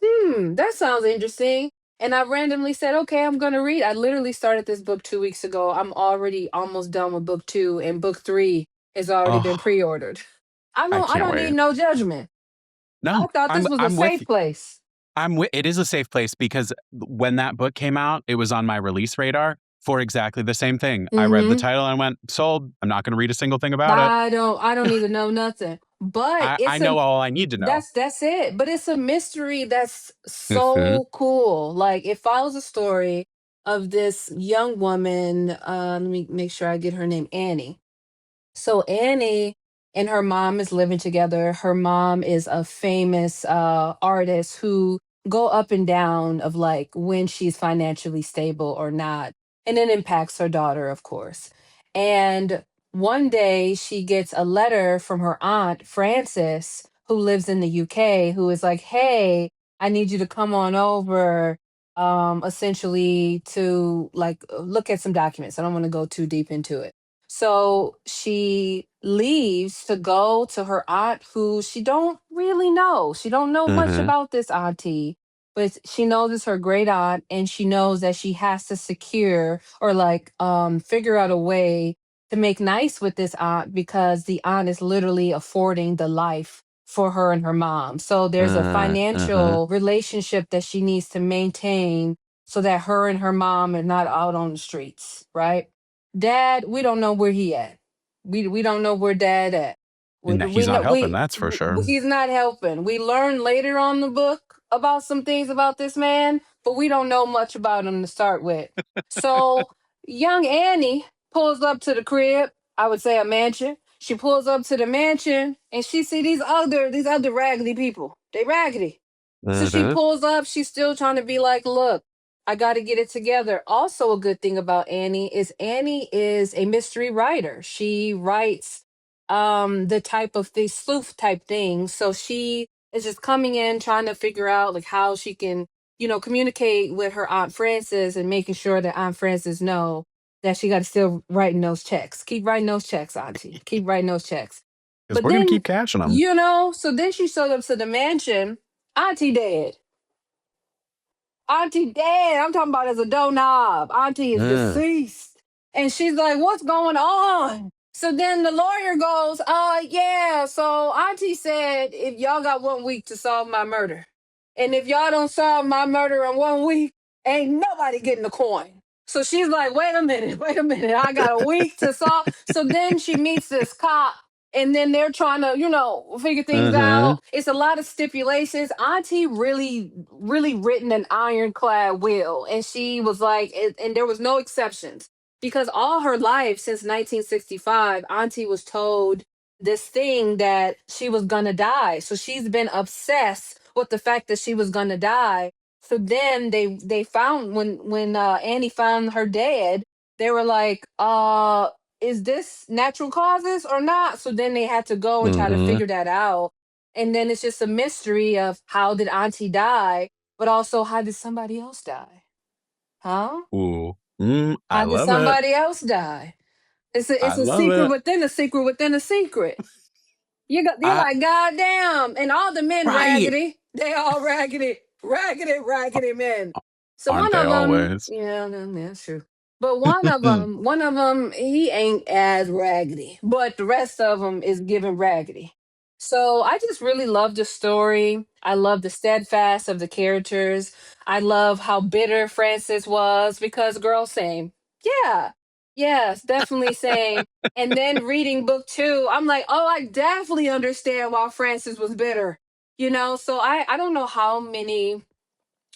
[SPEAKER 2] that sounds interesting. And I randomly said, okay, I'm gonna read. I literally started this book 2 weeks ago. I'm already almost done with book two, and book three has already been
[SPEAKER 1] Oh,
[SPEAKER 2] pre-ordered.
[SPEAKER 1] I
[SPEAKER 2] I
[SPEAKER 1] can't
[SPEAKER 2] don't need
[SPEAKER 1] wait.
[SPEAKER 2] no judgment. I
[SPEAKER 1] No,
[SPEAKER 2] thought this was a
[SPEAKER 1] I'm with
[SPEAKER 2] safe
[SPEAKER 1] you.
[SPEAKER 2] place.
[SPEAKER 1] It is a safe place because when that book came out, it was on my release radar for exactly the same thing. I read the
[SPEAKER 2] Mm-hmm.
[SPEAKER 1] title and went, sold. I'm not going to read a single thing about it.
[SPEAKER 2] I don't need to know nothing. But
[SPEAKER 1] I know all I need to know.
[SPEAKER 2] that's it. But it's a mystery that's
[SPEAKER 1] Mm-hmm.
[SPEAKER 2] so cool. Like it follows a story of this young woman. Let me make sure I get her name, Annie. So Annie and her mom is living together. Her mom is a famous artist who go up and down of like when she's financially stable or not, and it impacts her daughter, of course. And one day she gets a letter from her aunt Frances, who lives in the UK, who is like, "Hey, I need you to come on over." Essentially to like look at some documents. I don't want to go too deep into it. So she leaves to go to her aunt who she don't really know. She don't know much
[SPEAKER 1] Mm-hmm.
[SPEAKER 2] about this auntie, but she knows it's her great aunt, and she knows that she has to secure or like figure out a way to make nice with this aunt because the aunt is literally affording the life for her and her mom. So there's a
[SPEAKER 1] Mm-hmm.
[SPEAKER 2] financial relationship that she needs to maintain so that her and her mom are not out on the streets, right? Dad, we don't know where he at. We don't know where dad at.
[SPEAKER 1] And
[SPEAKER 2] We
[SPEAKER 1] he's not
[SPEAKER 2] know
[SPEAKER 1] helping, that's for sure.
[SPEAKER 2] he's not helping. We learn later on the book about some things about this man, but we don't know much about him to start with. So young Annie pulls up to the crib. I would say a mansion. She pulls up to the mansion and she see these other raggedy people. They raggedy. So she
[SPEAKER 1] Mm-hmm.
[SPEAKER 2] pulls up. She's still trying to be like, look, I got to get it together. Also, a good thing about Annie is a mystery writer. She writes the type of the sleuth type thing. So she is just coming in trying to figure out like how she can, communicate with her Aunt Frances and making sure that Aunt Frances know that she got to still writing those checks. Keep writing those checks, Auntie. Keep writing those checks.
[SPEAKER 1] Because
[SPEAKER 2] But
[SPEAKER 1] we're going to
[SPEAKER 2] then,
[SPEAKER 1] keep cashing them.
[SPEAKER 2] so then she showed up to the mansion. Auntie dead. Auntie dead. I'm talking about as a doorknob. Auntie is
[SPEAKER 1] Mm.
[SPEAKER 2] deceased. And she's like, what's going on? So then the lawyer goes, yeah, so Auntie said if y'all got 1 week to solve my murder. And if y'all don't solve my murder in 1 week, ain't nobody getting the coin. So she's like, wait a minute, I got a week to solve. So then she meets this cop, and then they're trying to, figure things
[SPEAKER 1] Mm-hmm.
[SPEAKER 2] out. It's a lot of stipulations. Auntie really, really written an ironclad will. And she was like, and there was no exceptions because all her life since 1965, Auntie was told this thing that she was gonna die. So she's been obsessed with the fact that she was gonna die. So then they found when Annie found her dead, they were like, is this natural causes or not? So then they had to go and try to
[SPEAKER 1] Mm-hmm.
[SPEAKER 2] figure that out. And then it's just a mystery of how did Auntie die, but also how did somebody else die? Huh?
[SPEAKER 1] Ooh. I
[SPEAKER 2] How did
[SPEAKER 1] love it.
[SPEAKER 2] somebody else die?
[SPEAKER 1] I
[SPEAKER 2] It's a
[SPEAKER 1] love
[SPEAKER 2] secret
[SPEAKER 1] it.
[SPEAKER 2] within a secret within a secret. You're
[SPEAKER 1] I
[SPEAKER 2] like, God damn. And all the men
[SPEAKER 1] right.
[SPEAKER 2] raggedy. They all raggedy, raggedy, raggedy men. So
[SPEAKER 1] Aren't
[SPEAKER 2] one
[SPEAKER 1] they
[SPEAKER 2] of them,
[SPEAKER 1] always?
[SPEAKER 2] yeah, that's true. But one of them, he ain't as raggedy. But the rest of them is giving raggedy. So I just really love the story. I love the steadfast of the characters. I love how bitter Francis was because girl, same. Yeah. Yes, definitely same. And then reading book two, I'm like, oh, I definitely understand why Francis was bitter. So I don't know how many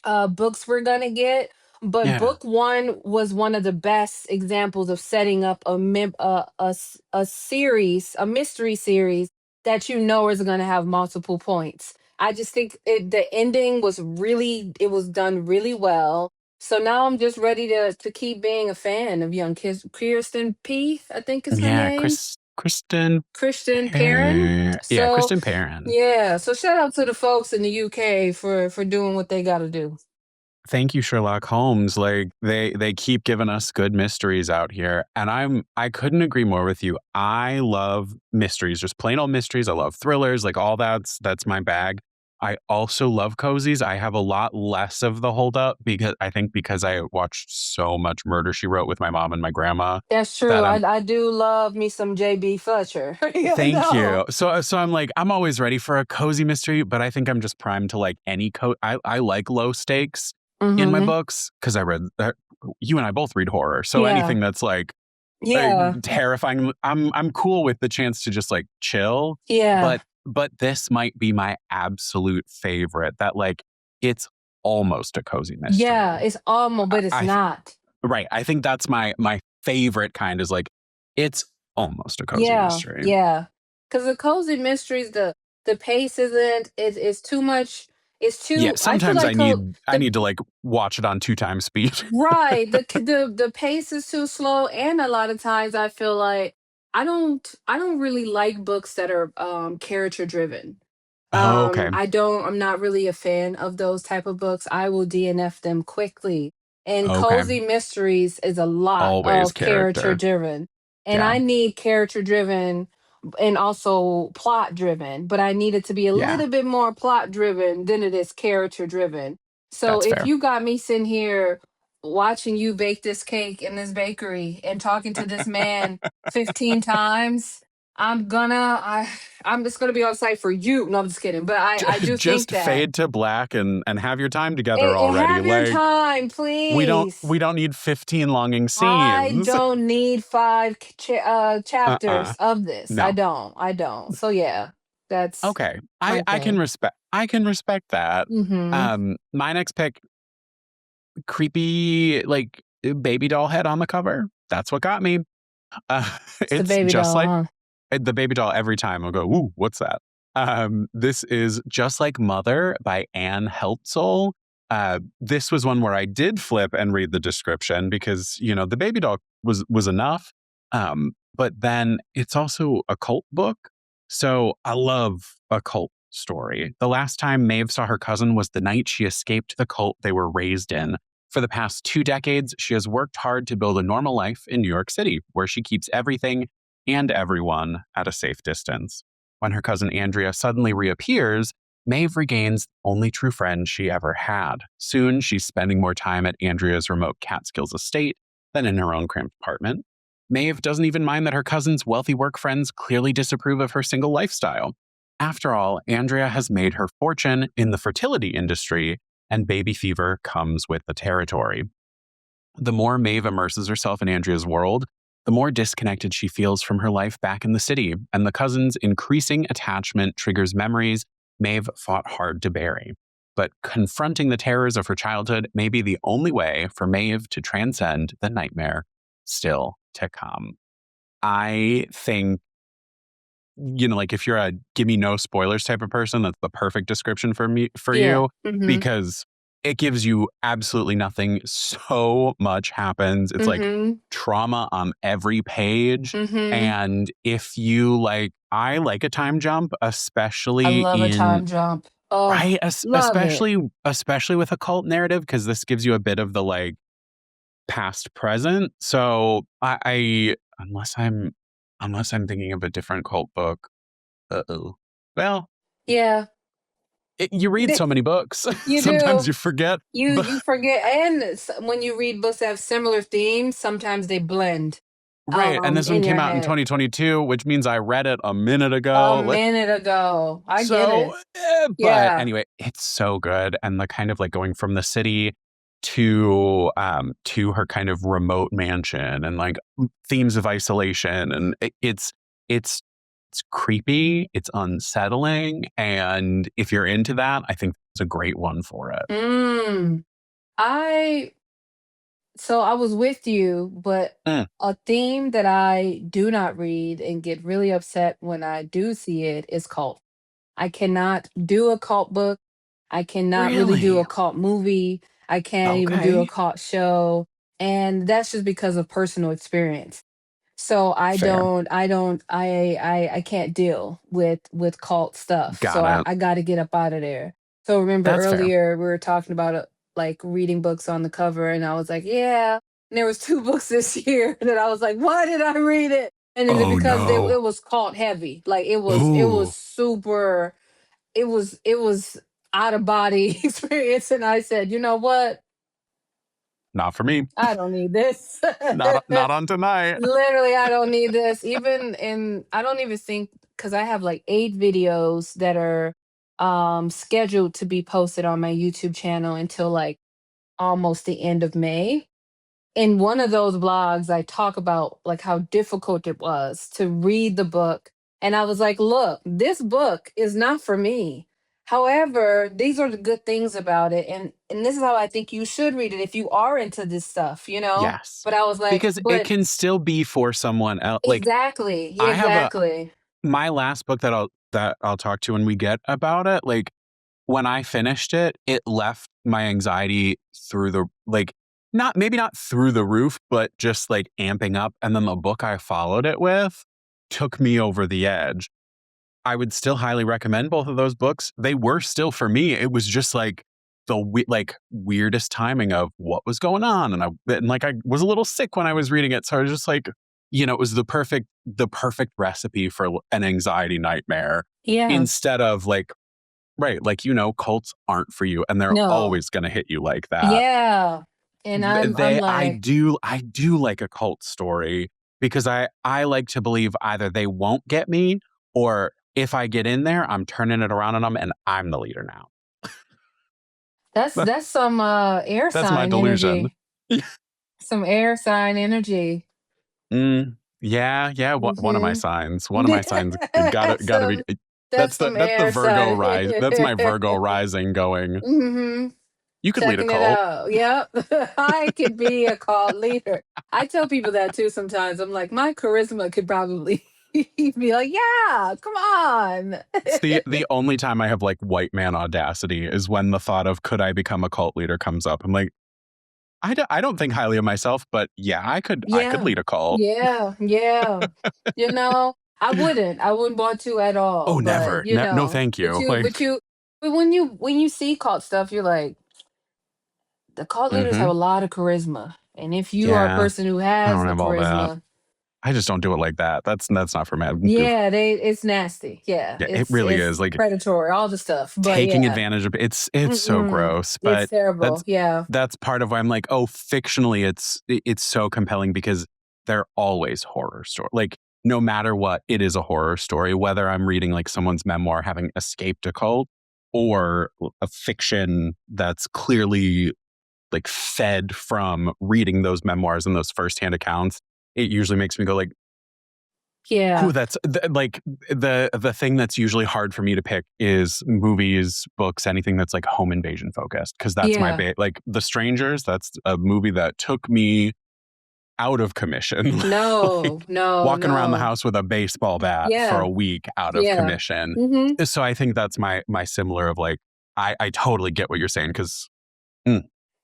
[SPEAKER 2] books we're gonna get, but
[SPEAKER 1] Yeah.
[SPEAKER 2] book one was one of the best examples of setting up a series, a mystery series that is gonna have multiple points. I just think the ending was it was done really well. So now I'm just ready to keep being a fan of young Kirsten P. I think is her
[SPEAKER 1] Yeah.
[SPEAKER 2] name.
[SPEAKER 1] Kristen
[SPEAKER 2] Christian Perrin.
[SPEAKER 1] Yeah,
[SPEAKER 2] So
[SPEAKER 1] Kristen Perrin.
[SPEAKER 2] yeah, so shout out to the folks in the UK for doing what they got to do.
[SPEAKER 1] Thank you, Sherlock Holmes. Like they keep giving us good mysteries out here. And I couldn't agree more with you. I love mysteries, just plain old mysteries. I love thrillers, like all that's my bag. I also love cozies. I have a lot less of the holdup because I watched so much Murder She Wrote with my mom and my grandma
[SPEAKER 2] That's true.
[SPEAKER 1] that
[SPEAKER 2] I do love me some JB Fletcher.
[SPEAKER 1] thank
[SPEAKER 2] No.
[SPEAKER 1] you. So I'm like, I'm always ready for a cozy mystery, but I think I'm just primed to like any I like low stakes in my
[SPEAKER 2] Mm-hmm.
[SPEAKER 1] books because I read that you and I both read horror. So
[SPEAKER 2] Yeah.
[SPEAKER 1] anything that's like
[SPEAKER 2] Yeah.
[SPEAKER 1] terrifying, I'm cool with the chance to just like chill.
[SPEAKER 2] Yeah.
[SPEAKER 1] But this might be my absolute favorite. That like it's almost a cozy
[SPEAKER 2] Yeah.
[SPEAKER 1] mystery.
[SPEAKER 2] It's almost, but it's
[SPEAKER 1] I
[SPEAKER 2] not.
[SPEAKER 1] right. I think that's my favorite kind is like it's almost a cozy
[SPEAKER 2] Yeah.
[SPEAKER 1] mystery.
[SPEAKER 2] Yeah. Because the cozy mysteries, the pace isn't. It's too much. It's
[SPEAKER 1] Yeah,
[SPEAKER 2] too. I feel
[SPEAKER 1] sometimes
[SPEAKER 2] like
[SPEAKER 1] I
[SPEAKER 2] the
[SPEAKER 1] need to like watch it on 2 times speed.
[SPEAKER 2] right. The pace is too slow, and a lot of times I feel like I don't really like books that are character driven.
[SPEAKER 1] Oh, okay.
[SPEAKER 2] I'm not really a fan of those type of books. I will DNF them quickly. And
[SPEAKER 1] Okay.
[SPEAKER 2] cozy mysteries is a lot
[SPEAKER 1] Always
[SPEAKER 2] of character
[SPEAKER 1] character.
[SPEAKER 2] driven. And
[SPEAKER 1] Yeah.
[SPEAKER 2] I need character driven and also plot driven, but I need it to be a
[SPEAKER 1] Yeah.
[SPEAKER 2] little bit more plot driven than it is character driven. So
[SPEAKER 1] That's
[SPEAKER 2] if
[SPEAKER 1] fair.
[SPEAKER 2] you got me sitting here watching you bake this cake in this bakery and talking to this man 15 times, I'm gonna I I'm just gonna be on site for you. No, I'm just kidding. But I do think
[SPEAKER 1] Just
[SPEAKER 2] that
[SPEAKER 1] fade to black and have your time together already.
[SPEAKER 2] have your
[SPEAKER 1] Like
[SPEAKER 2] time, please.
[SPEAKER 1] we don't need 15 longing
[SPEAKER 2] I
[SPEAKER 1] scenes.
[SPEAKER 2] don't need five
[SPEAKER 1] Uh-uh.
[SPEAKER 2] chapters of this. I
[SPEAKER 1] No.
[SPEAKER 2] don't. I don't. So yeah, that's
[SPEAKER 1] Okay.
[SPEAKER 2] my thing.
[SPEAKER 1] I can respect that.
[SPEAKER 2] Mm-hmm.
[SPEAKER 1] My next pick, creepy like baby doll head on the cover. That's what got me.
[SPEAKER 2] It's the
[SPEAKER 1] It's
[SPEAKER 2] baby
[SPEAKER 1] just
[SPEAKER 2] doll,
[SPEAKER 1] like
[SPEAKER 2] huh?
[SPEAKER 1] the baby doll every time I'll go, ooh, what's that? This is Just Like Mother by Anne Heltzel. This was one where I did flip and read the description because, the baby doll was enough. But then it's also a cult book. So I love a cult story. The last time Maeve saw her cousin was the night she escaped the cult they were raised in. For the past 2 decades, she has worked hard to build a normal life in New York City, where she keeps everything and everyone at a safe distance. When her cousin Andrea suddenly reappears, Maeve regains the only true friend she ever had. Soon, she's spending more time at Andrea's remote Catskills estate than in her own cramped apartment. Maeve doesn't even mind that her cousin's wealthy work friends clearly disapprove of her single lifestyle. After all, Andrea has made her fortune in the fertility industry, and baby fever comes with the territory. The more Maeve immerses herself in Andrea's world, the more disconnected she feels from her life back in the city, and the cousin's increasing attachment triggers memories Maeve fought hard to bury. But confronting the terrors of her childhood may be the only way for Maeve to transcend the nightmare still to come. I think, like if you're a give me no spoilers type of person, that's the perfect description for
[SPEAKER 2] Yeah.
[SPEAKER 1] you, because it gives you absolutely nothing. So much happens. It's like trauma on every page. And if you I like a time jump,
[SPEAKER 2] I
[SPEAKER 1] especially
[SPEAKER 2] love a time jump. Oh,
[SPEAKER 1] right,
[SPEAKER 2] love it.
[SPEAKER 1] especially with a cult narrative, because this gives you a bit of the past present. So I unless I'm thinking of a different cult book. Uh-oh. Well,
[SPEAKER 2] Yeah.
[SPEAKER 1] you read so many books.
[SPEAKER 2] You
[SPEAKER 1] Sometimes
[SPEAKER 2] do.
[SPEAKER 1] you forget.
[SPEAKER 2] You forget, and when you read books that have similar themes, sometimes they blend
[SPEAKER 1] Right. And this one
[SPEAKER 2] in
[SPEAKER 1] came
[SPEAKER 2] your
[SPEAKER 1] out in
[SPEAKER 2] head.
[SPEAKER 1] 2022, which means I read it a minute
[SPEAKER 2] A
[SPEAKER 1] ago.
[SPEAKER 2] minute ago. I get
[SPEAKER 1] So,
[SPEAKER 2] it.
[SPEAKER 1] but
[SPEAKER 2] Yeah.
[SPEAKER 1] anyway, it's so good. And the kind of going from the city to her kind of remote mansion, and themes of isolation. And it's creepy, it's unsettling. And if you're into that, I think it's a great one for it.
[SPEAKER 2] I So I was with you, but
[SPEAKER 1] Mm,
[SPEAKER 2] a theme that I do not read and get really upset when I do see it is cult. I cannot do a cult book. I cannot really do
[SPEAKER 1] really?
[SPEAKER 2] a cult movie. I can't even do a
[SPEAKER 1] Okay.
[SPEAKER 2] cult show. And that's just because of personal experience. So
[SPEAKER 1] Fair.
[SPEAKER 2] I can't deal with cult stuff. So
[SPEAKER 1] Got it.
[SPEAKER 2] I got to get up out of there. So remember
[SPEAKER 1] That's fair.
[SPEAKER 2] earlier we were talking about like reading books on the cover, and I was like, yeah. And there was two books this year that I was like, why did I read it? And is it
[SPEAKER 1] Oh
[SPEAKER 2] because
[SPEAKER 1] no.
[SPEAKER 2] it was cult heavy? Like it was
[SPEAKER 1] Ooh,
[SPEAKER 2] super. It was out of body experience, and I said, you know what?
[SPEAKER 1] not for me.
[SPEAKER 2] I don't need this.
[SPEAKER 1] Not on tonight.
[SPEAKER 2] Literally, I don't need this. I don't even think, because I have like 8 videos that are scheduled to be posted on my YouTube channel until like almost the end of May. In one of those blogs, I talk about like how difficult it was to read the book. And I was like, look, this book is not for me. However, these are the good things about it. And this is how I think you should read it if you are into this stuff, you know?
[SPEAKER 1] Yes.
[SPEAKER 2] But I was like,
[SPEAKER 1] Because it
[SPEAKER 2] but
[SPEAKER 1] can still be for someone else.
[SPEAKER 2] exactly,
[SPEAKER 1] I have
[SPEAKER 2] exactly.
[SPEAKER 1] my last book that I'll talk to when we get about it. When I finished it, it left my anxiety through the not maybe not through the roof, but just amping up. And then the book I followed it with took me over the edge. I would still highly recommend both of those books. They were still for me. It was just the weirdest timing of what was going on, and I was a little sick when I was reading it, so I was just it was the perfect recipe for an anxiety nightmare.
[SPEAKER 2] Yeah.
[SPEAKER 1] Instead of right, cults aren't for you, and they're
[SPEAKER 2] No.
[SPEAKER 1] always going to hit you like that.
[SPEAKER 2] Yeah. And I'm
[SPEAKER 1] They
[SPEAKER 2] like,
[SPEAKER 1] I do like a cult story, because I like to believe either they won't get me, or if I get in there, I'm turning it around on them and I'm the leader now.
[SPEAKER 2] that's some air
[SPEAKER 1] That's my
[SPEAKER 2] sign
[SPEAKER 1] delusion.
[SPEAKER 2] energy. Some air sign energy.
[SPEAKER 1] Yeah, yeah. One of my
[SPEAKER 2] Mhm.
[SPEAKER 1] signs. One of my signs. Gotta be.
[SPEAKER 2] That's some
[SPEAKER 1] That's the
[SPEAKER 2] air
[SPEAKER 1] Virgo
[SPEAKER 2] sign.
[SPEAKER 1] rise. That's my Virgo rising going.
[SPEAKER 2] Mhm.
[SPEAKER 1] You could lead a
[SPEAKER 2] Checking it
[SPEAKER 1] cult.
[SPEAKER 2] out. Yep. I could be a cult leader. I tell people that too sometimes. I'm like, my charisma could probably be like, yeah, come on.
[SPEAKER 1] It's the only time I have white man audacity is when the thought of could I become a cult leader comes up. I'm like, I don't think highly of myself, but yeah, I could
[SPEAKER 2] Yeah.
[SPEAKER 1] lead a cult.
[SPEAKER 2] Yeah. Yeah. I wouldn't want to at all.
[SPEAKER 1] Oh,
[SPEAKER 2] But
[SPEAKER 1] never. No, thank you.
[SPEAKER 2] but when you see cult stuff, you're like, the cult leaders have
[SPEAKER 1] Mhm.
[SPEAKER 2] a lot of charisma. And if you are a
[SPEAKER 1] Yeah,
[SPEAKER 2] person who
[SPEAKER 1] I
[SPEAKER 2] has
[SPEAKER 1] don't
[SPEAKER 2] the
[SPEAKER 1] have all that.
[SPEAKER 2] charisma,
[SPEAKER 1] I just don't do it like that. That's not for me.
[SPEAKER 2] yeah, it's nasty. Yeah,
[SPEAKER 1] Yeah, it really
[SPEAKER 2] it's
[SPEAKER 1] is
[SPEAKER 2] predatory, all the stuff. But
[SPEAKER 1] taking
[SPEAKER 2] yeah,
[SPEAKER 1] advantage of it's so
[SPEAKER 2] mm-mm,
[SPEAKER 1] gross.
[SPEAKER 2] it's
[SPEAKER 1] But
[SPEAKER 2] terrible.
[SPEAKER 1] that's
[SPEAKER 2] Yeah.
[SPEAKER 1] that's part of why I'm like, oh, fictionally, it's so compelling, because they're always horror story. Like, no matter what, it is a horror story, whether I'm reading like someone's memoir having escaped a cult or a fiction that's clearly like fed from reading those memoirs and those firsthand accounts. It usually makes me go like,
[SPEAKER 2] Yeah.
[SPEAKER 1] "Ooh, that's like the thing that's usually hard for me to pick is movies, books, anything that's like home invasion focused because that's my
[SPEAKER 2] Yeah.
[SPEAKER 1] like The Strangers. That's a movie that took me out of commission, like
[SPEAKER 2] No, no,
[SPEAKER 1] walking around the
[SPEAKER 2] no.
[SPEAKER 1] house with a baseball bat for
[SPEAKER 2] Yeah.
[SPEAKER 1] a week out of
[SPEAKER 2] Yeah.
[SPEAKER 1] commission.
[SPEAKER 2] Hmm.
[SPEAKER 1] So I think that's my similar of like I totally get what you're saying because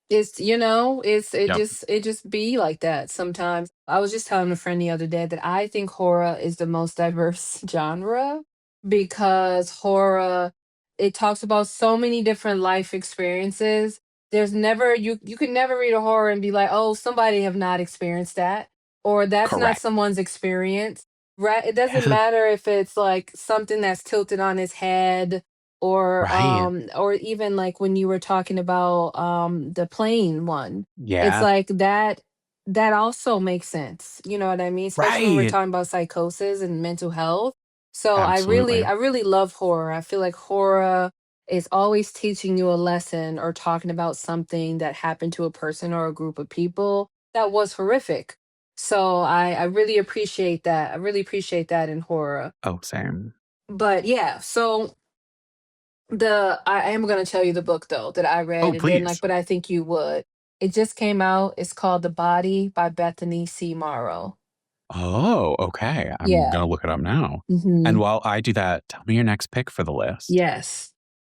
[SPEAKER 2] It's, it
[SPEAKER 1] yep,
[SPEAKER 2] just be like that sometimes. I was just telling a friend the other day that I think horror is the most diverse genre because horror, it talks about so many different life experiences. There's never you could never read a horror and be like, "Oh, somebody have not experienced that," or "That's not
[SPEAKER 1] correct.
[SPEAKER 2] someone's experience." Right? It doesn't matter if it's like something that's tilted on his head
[SPEAKER 1] Right.
[SPEAKER 2] or even like when you were talking about the plane one. It's
[SPEAKER 1] Yeah.
[SPEAKER 2] like that also makes sense, you know what I mean, especially when we're
[SPEAKER 1] Right.
[SPEAKER 2] talking about psychosis and mental health. So
[SPEAKER 1] Absolutely.
[SPEAKER 2] I really love horror. I feel like horror is always teaching you a lesson or talking about something that happened to a person or a group of people that was horrific. So I really appreciate that. I really appreciate that in horror.
[SPEAKER 1] Oh, same.
[SPEAKER 2] But yeah, so I am gonna tell you the book though that I read
[SPEAKER 1] Oh,
[SPEAKER 2] and didn't like,
[SPEAKER 1] please.
[SPEAKER 2] but I think you would. It just came out. It's called The Body by Bethany C. Morrow.
[SPEAKER 1] Oh, okay. I'm
[SPEAKER 2] Yeah.
[SPEAKER 1] gonna look it up now. And
[SPEAKER 2] Hmm.
[SPEAKER 1] while I do that, tell me your next pick for the list.
[SPEAKER 2] Yes.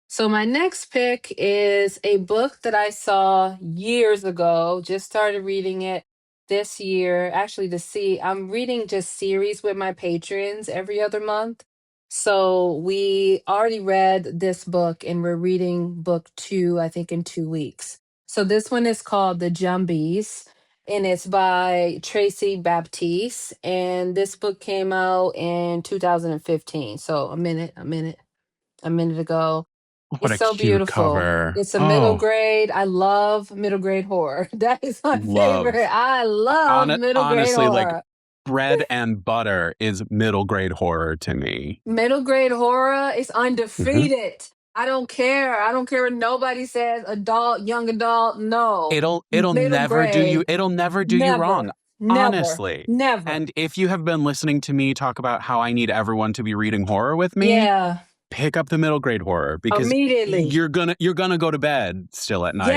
[SPEAKER 2] So my next pick is a book that I saw years ago. Just started reading it this year. Actually, I'm reading just series with my patrons every other month. So we already read this book and we're reading book two, I think, in 2 weeks. So this one is called The Jumbies and it's by Tracy Baptiste. And this book came out in 2015. So a minute ago.
[SPEAKER 1] What
[SPEAKER 2] It's
[SPEAKER 1] a
[SPEAKER 2] so
[SPEAKER 1] cute
[SPEAKER 2] beautiful.
[SPEAKER 1] cover.
[SPEAKER 2] It's a middle
[SPEAKER 1] Oh,
[SPEAKER 2] grade. I love middle grade horror. That is my
[SPEAKER 1] love.
[SPEAKER 2] favorite. I love middle grade
[SPEAKER 1] Honestly, like
[SPEAKER 2] horror.
[SPEAKER 1] bread and butter is middle grade horror to me.
[SPEAKER 2] Middle grade horror is
[SPEAKER 1] Mhm.
[SPEAKER 2] undefeated. I don't care. I don't care what nobody says, adult, young adult. No.
[SPEAKER 1] It'll
[SPEAKER 2] Middle
[SPEAKER 1] never do you
[SPEAKER 2] grade.
[SPEAKER 1] it'll never do you wrong,
[SPEAKER 2] Never. Never.
[SPEAKER 1] honestly.
[SPEAKER 2] Never.
[SPEAKER 1] And if you have been listening to me talk about how I need everyone to be reading horror with me,
[SPEAKER 2] Yeah.
[SPEAKER 1] pick up the middle grade horror because
[SPEAKER 2] Immediately.
[SPEAKER 1] you're gonna go to bed still at night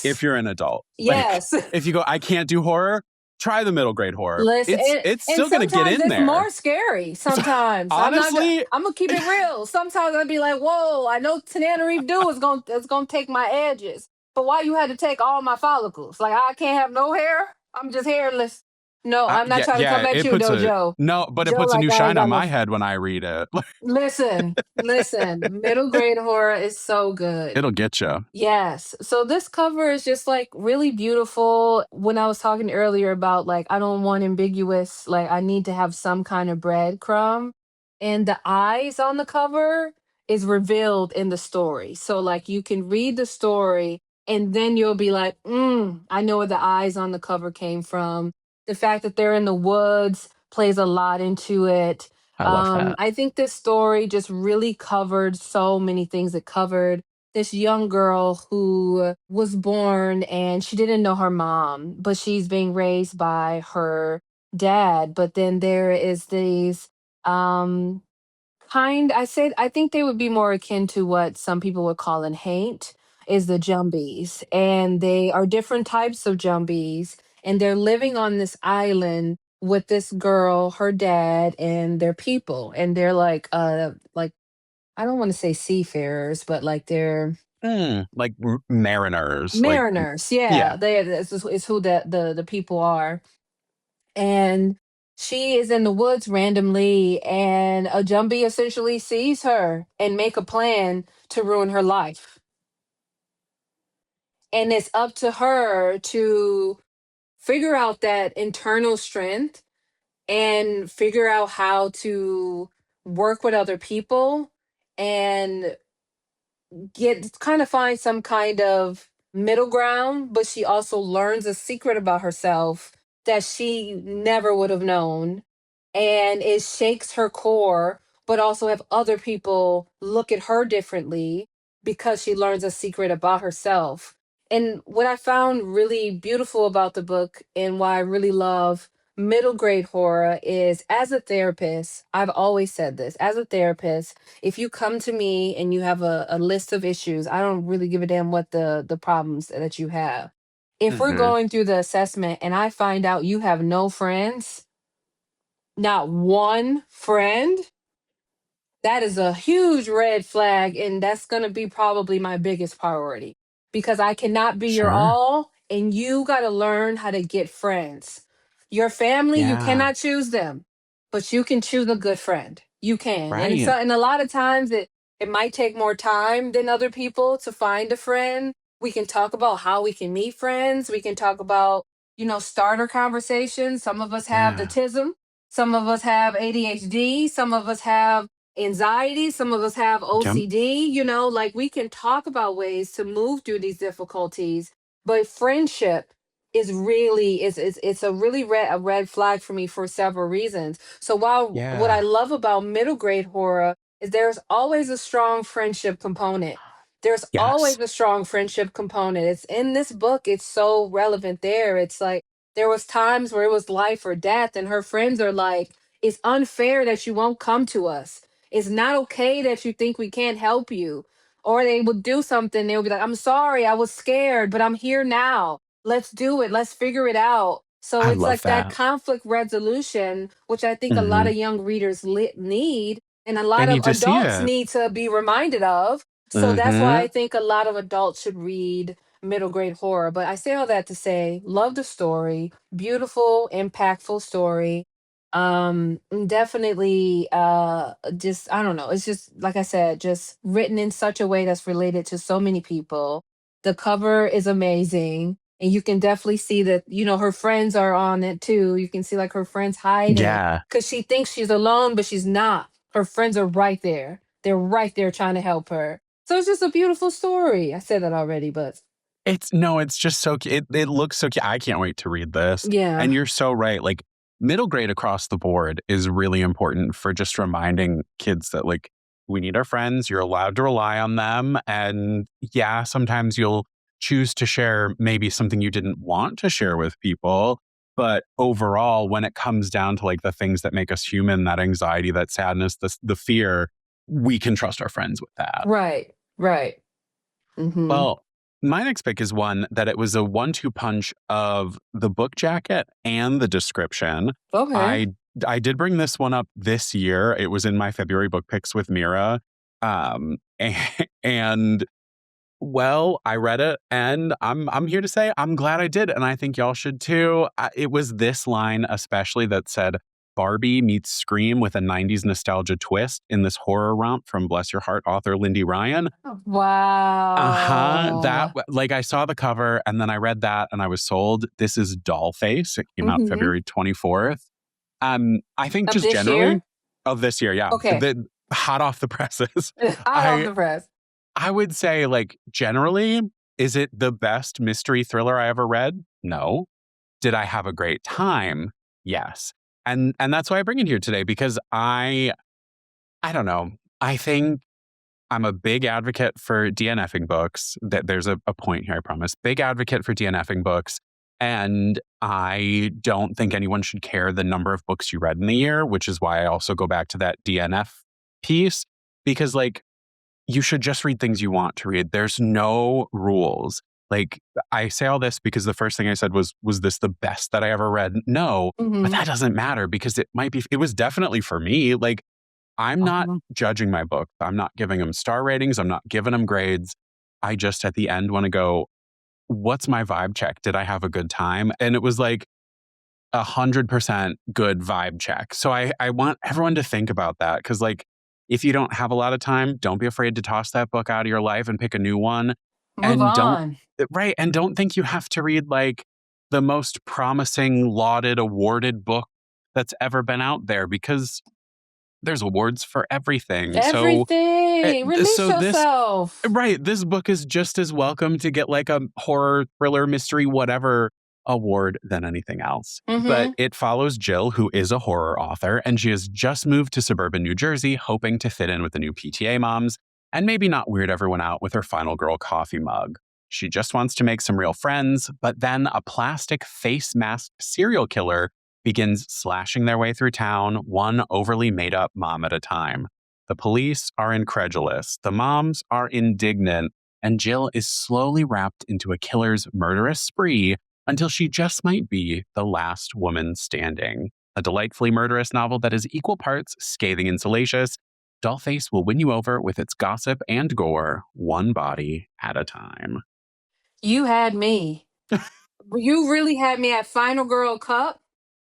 [SPEAKER 1] if
[SPEAKER 2] Yes.
[SPEAKER 1] you're an adult. Like
[SPEAKER 2] Yes.
[SPEAKER 1] if you go, I can't do horror, try the middle grade horror.
[SPEAKER 2] Listen,
[SPEAKER 1] It's
[SPEAKER 2] and
[SPEAKER 1] still gonna get
[SPEAKER 2] sometimes
[SPEAKER 1] in
[SPEAKER 2] it's
[SPEAKER 1] there.
[SPEAKER 2] more scary. Sometimes I'm not gonna.
[SPEAKER 1] Honestly,
[SPEAKER 2] I'm gonna keep it real. Sometimes I'd be like, "Whoa, I know Tananarive Dew is gonna take my edges, but why you had to take all my follicles? Like I can't have no hair. I'm just hairless. No, I'm not
[SPEAKER 1] yeah,
[SPEAKER 2] trying to come
[SPEAKER 1] yeah,
[SPEAKER 2] at
[SPEAKER 1] it
[SPEAKER 2] you
[SPEAKER 1] puts
[SPEAKER 2] though,
[SPEAKER 1] a
[SPEAKER 2] Joe.
[SPEAKER 1] no, but it
[SPEAKER 2] Joe,
[SPEAKER 1] puts a
[SPEAKER 2] like
[SPEAKER 1] new
[SPEAKER 2] I ain't
[SPEAKER 1] shine
[SPEAKER 2] got
[SPEAKER 1] on
[SPEAKER 2] no.
[SPEAKER 1] my head when I read it.
[SPEAKER 2] Listen, listen. Middle grade horror is so good.
[SPEAKER 1] It'll get you.
[SPEAKER 2] Yes. So this cover is just like really beautiful. When I was talking earlier about like I don't want ambiguous, like I need to have some kind of breadcrumb. And the eyes on the cover is revealed in the story. So like you can read the story and then you'll be like, I know where the eyes on the cover came from. The fact that they're in the woods plays a lot into it.
[SPEAKER 1] I love that.
[SPEAKER 2] I think this story just really covered so many things. It covered this young girl who was born and she didn't know her mom, but she's being raised by her dad. But then there is these um I think they would be more akin to what some people would call an haint is the jumbies. And they are different types of jumbies and they're living on this island with this girl, her dad, and their people. And they're like I don't want to say seafarers, but like they're
[SPEAKER 1] Like mariners, like
[SPEAKER 2] mariners.
[SPEAKER 1] yeah.
[SPEAKER 2] Yeah, is who the people are. And she is in the woods randomly, and a jumbie essentially sees her and make a plan to ruin her life. And it's up to her to figure out that internal strength and figure out how to work with other people and get kind of find some kind of middle ground, but she also learns a secret about herself that she never would have known, and it shakes her core, but also have other people look at her differently because she learns a secret about herself. And what I found really beautiful about the book and why I really love middle grade horror is, as a therapist, I've always said this, as a therapist, if you come to me and you have a list of issues, I don't really give a damn what the problems that you have. If we're
[SPEAKER 1] Hmm.
[SPEAKER 2] going through the assessment and I find out you have no friends, not one friend, that is a huge red flag, and that's going to be probably my biggest priority because I cannot be your
[SPEAKER 1] Sure.
[SPEAKER 2] all, and you got to learn how to get friends. Your family, you
[SPEAKER 1] Yeah.
[SPEAKER 2] cannot choose them, but you can choose a good friend. You can. And
[SPEAKER 1] Right.
[SPEAKER 2] so, and a lot of times it might take more time than other people to find a friend. We can talk about how we can meet friends. We can talk about, starter conversations. Some of us have the
[SPEAKER 1] Yeah.
[SPEAKER 2] tism. Some of us have ADHD. Some of us have anxiety, some of us have
[SPEAKER 1] Yep.
[SPEAKER 2] OCD, like we can talk about ways to move through these difficulties, but friendship is really it's a really red flag for me for several reasons. So while what I
[SPEAKER 1] Yeah.
[SPEAKER 2] love about middle grade horror is there's always a strong friendship component. There's
[SPEAKER 1] Yes.
[SPEAKER 2] always a strong friendship component. It's in this book, it's so relevant there. It's like there was times where it was life or death and her friends are like, it's unfair that you won't come to us. It's not okay that you think we can't help you. Or they would do something, they would be like, I'm sorry, I was scared, but I'm here now. Let's do it. Let's figure it out. So
[SPEAKER 1] I
[SPEAKER 2] it's
[SPEAKER 1] love
[SPEAKER 2] like that
[SPEAKER 1] that.
[SPEAKER 2] conflict resolution, which I think a lot
[SPEAKER 1] Hmm.
[SPEAKER 2] of young readers need, and a lot
[SPEAKER 1] They
[SPEAKER 2] of
[SPEAKER 1] need to see
[SPEAKER 2] adults
[SPEAKER 1] it.
[SPEAKER 2] need to be reminded of. So that's why
[SPEAKER 1] Hmm.
[SPEAKER 2] I think a lot of adults should read middle grade horror. But I say all that to say, love the story, beautiful, impactful story. Definitely just I don't know, it's just like I said, just written in such a way that's related to so many people. The cover is amazing, and you can definitely see that, her friends are on it too. You can see like her friends hiding
[SPEAKER 1] Yeah.
[SPEAKER 2] because she thinks she's alone, but she's not. Her friends are right there. They're right there trying to help her. So it's just a beautiful story. I said that already, but
[SPEAKER 1] It's no, it's just so it looks so cute. I can't wait to read this.
[SPEAKER 2] yeah.
[SPEAKER 1] And you're so right. Like middle grade across the board is really important for just reminding kids that like we need our friends. You're allowed to rely on them. And yeah, sometimes you'll choose to share maybe something you didn't want to share with people. But overall, when it comes down to like the things that make us human, that anxiety, that sadness, the fear, we can trust our friends with that.
[SPEAKER 2] Right. Right. Mhm.
[SPEAKER 1] Well, my next pick is one that it was a 1-2 punch of the book jacket and the description.
[SPEAKER 2] Okay.
[SPEAKER 1] I I did bring this one up this year. It was in my February book picks with Mira. And well, I read it and I'm here to say I'm glad I did and I think y'all should too. It was this line especially that said Barbie meets Scream with a 90s nostalgia twist in this horror romp from Bless Your Heart author Lindy Ryan. That
[SPEAKER 2] Wow.
[SPEAKER 1] like, I saw the cover and then I read that and I was sold. This is Dollface. It came out
[SPEAKER 2] Mhm.
[SPEAKER 1] February 24th. I think
[SPEAKER 2] Of
[SPEAKER 1] just
[SPEAKER 2] this
[SPEAKER 1] generally
[SPEAKER 2] year?
[SPEAKER 1] of this year, yeah.
[SPEAKER 2] Okay.
[SPEAKER 1] The hot off the presses.
[SPEAKER 2] Hot off
[SPEAKER 1] I
[SPEAKER 2] the press.
[SPEAKER 1] I would say, like, generally, is it the best mystery thriller I ever read? No. Did I have a great time? Yes. And that's why I bring it here today because I don't know. I think I'm a big advocate for DNFing books. That there's a point here, I promise. Big advocate for DNFing books. And I don't think anyone should care the number of books you read in the year, which is why I also go back to that DNF piece. Because, like, you should just read things you want to read. There's no rules. Like, I say all this because the first thing I said was this the best that I ever read? No, but
[SPEAKER 2] Mhm.
[SPEAKER 1] that doesn't matter because it was definitely for me. Like, I'm not
[SPEAKER 2] Uh-huh.
[SPEAKER 1] judging my book. I'm not giving them star ratings. I'm not giving them grades. I just at the end want to go, what's my vibe check? Did I have a good time? And it was like 100% good vibe check. So I want everyone to think about that because, like, if you don't have a lot of time, don't be afraid to toss that book out of your life and pick a new one.
[SPEAKER 2] Move
[SPEAKER 1] And don't,
[SPEAKER 2] on.
[SPEAKER 1] right. And don't think you have to read like the most promising, lauded, awarded book that's ever been out there because there's awards for everything.
[SPEAKER 2] Everything. Release
[SPEAKER 1] So this
[SPEAKER 2] yourself.
[SPEAKER 1] right, this book is just as welcome to get like a horror, thriller, mystery, whatever award than anything else. But
[SPEAKER 2] Mm-hmm.
[SPEAKER 1] it follows Jill, who is a horror author, and she has just moved to suburban New Jersey, hoping to fit in with the new PTA moms and maybe not weird everyone out with her final girl coffee mug. She just wants to make some real friends, but then a plastic face masked serial killer begins slashing their way through town, one overly made up mom at a time. The police are incredulous, the moms are indignant, and Jill is slowly wrapped into a killer's murderous spree until she just might be the last woman standing. A delightfully murderous novel that is equal parts scathing and salacious. Dollface will win you over with its gossip and gore, one body at a time.
[SPEAKER 2] You had me. You really had me at Final Girl Cup.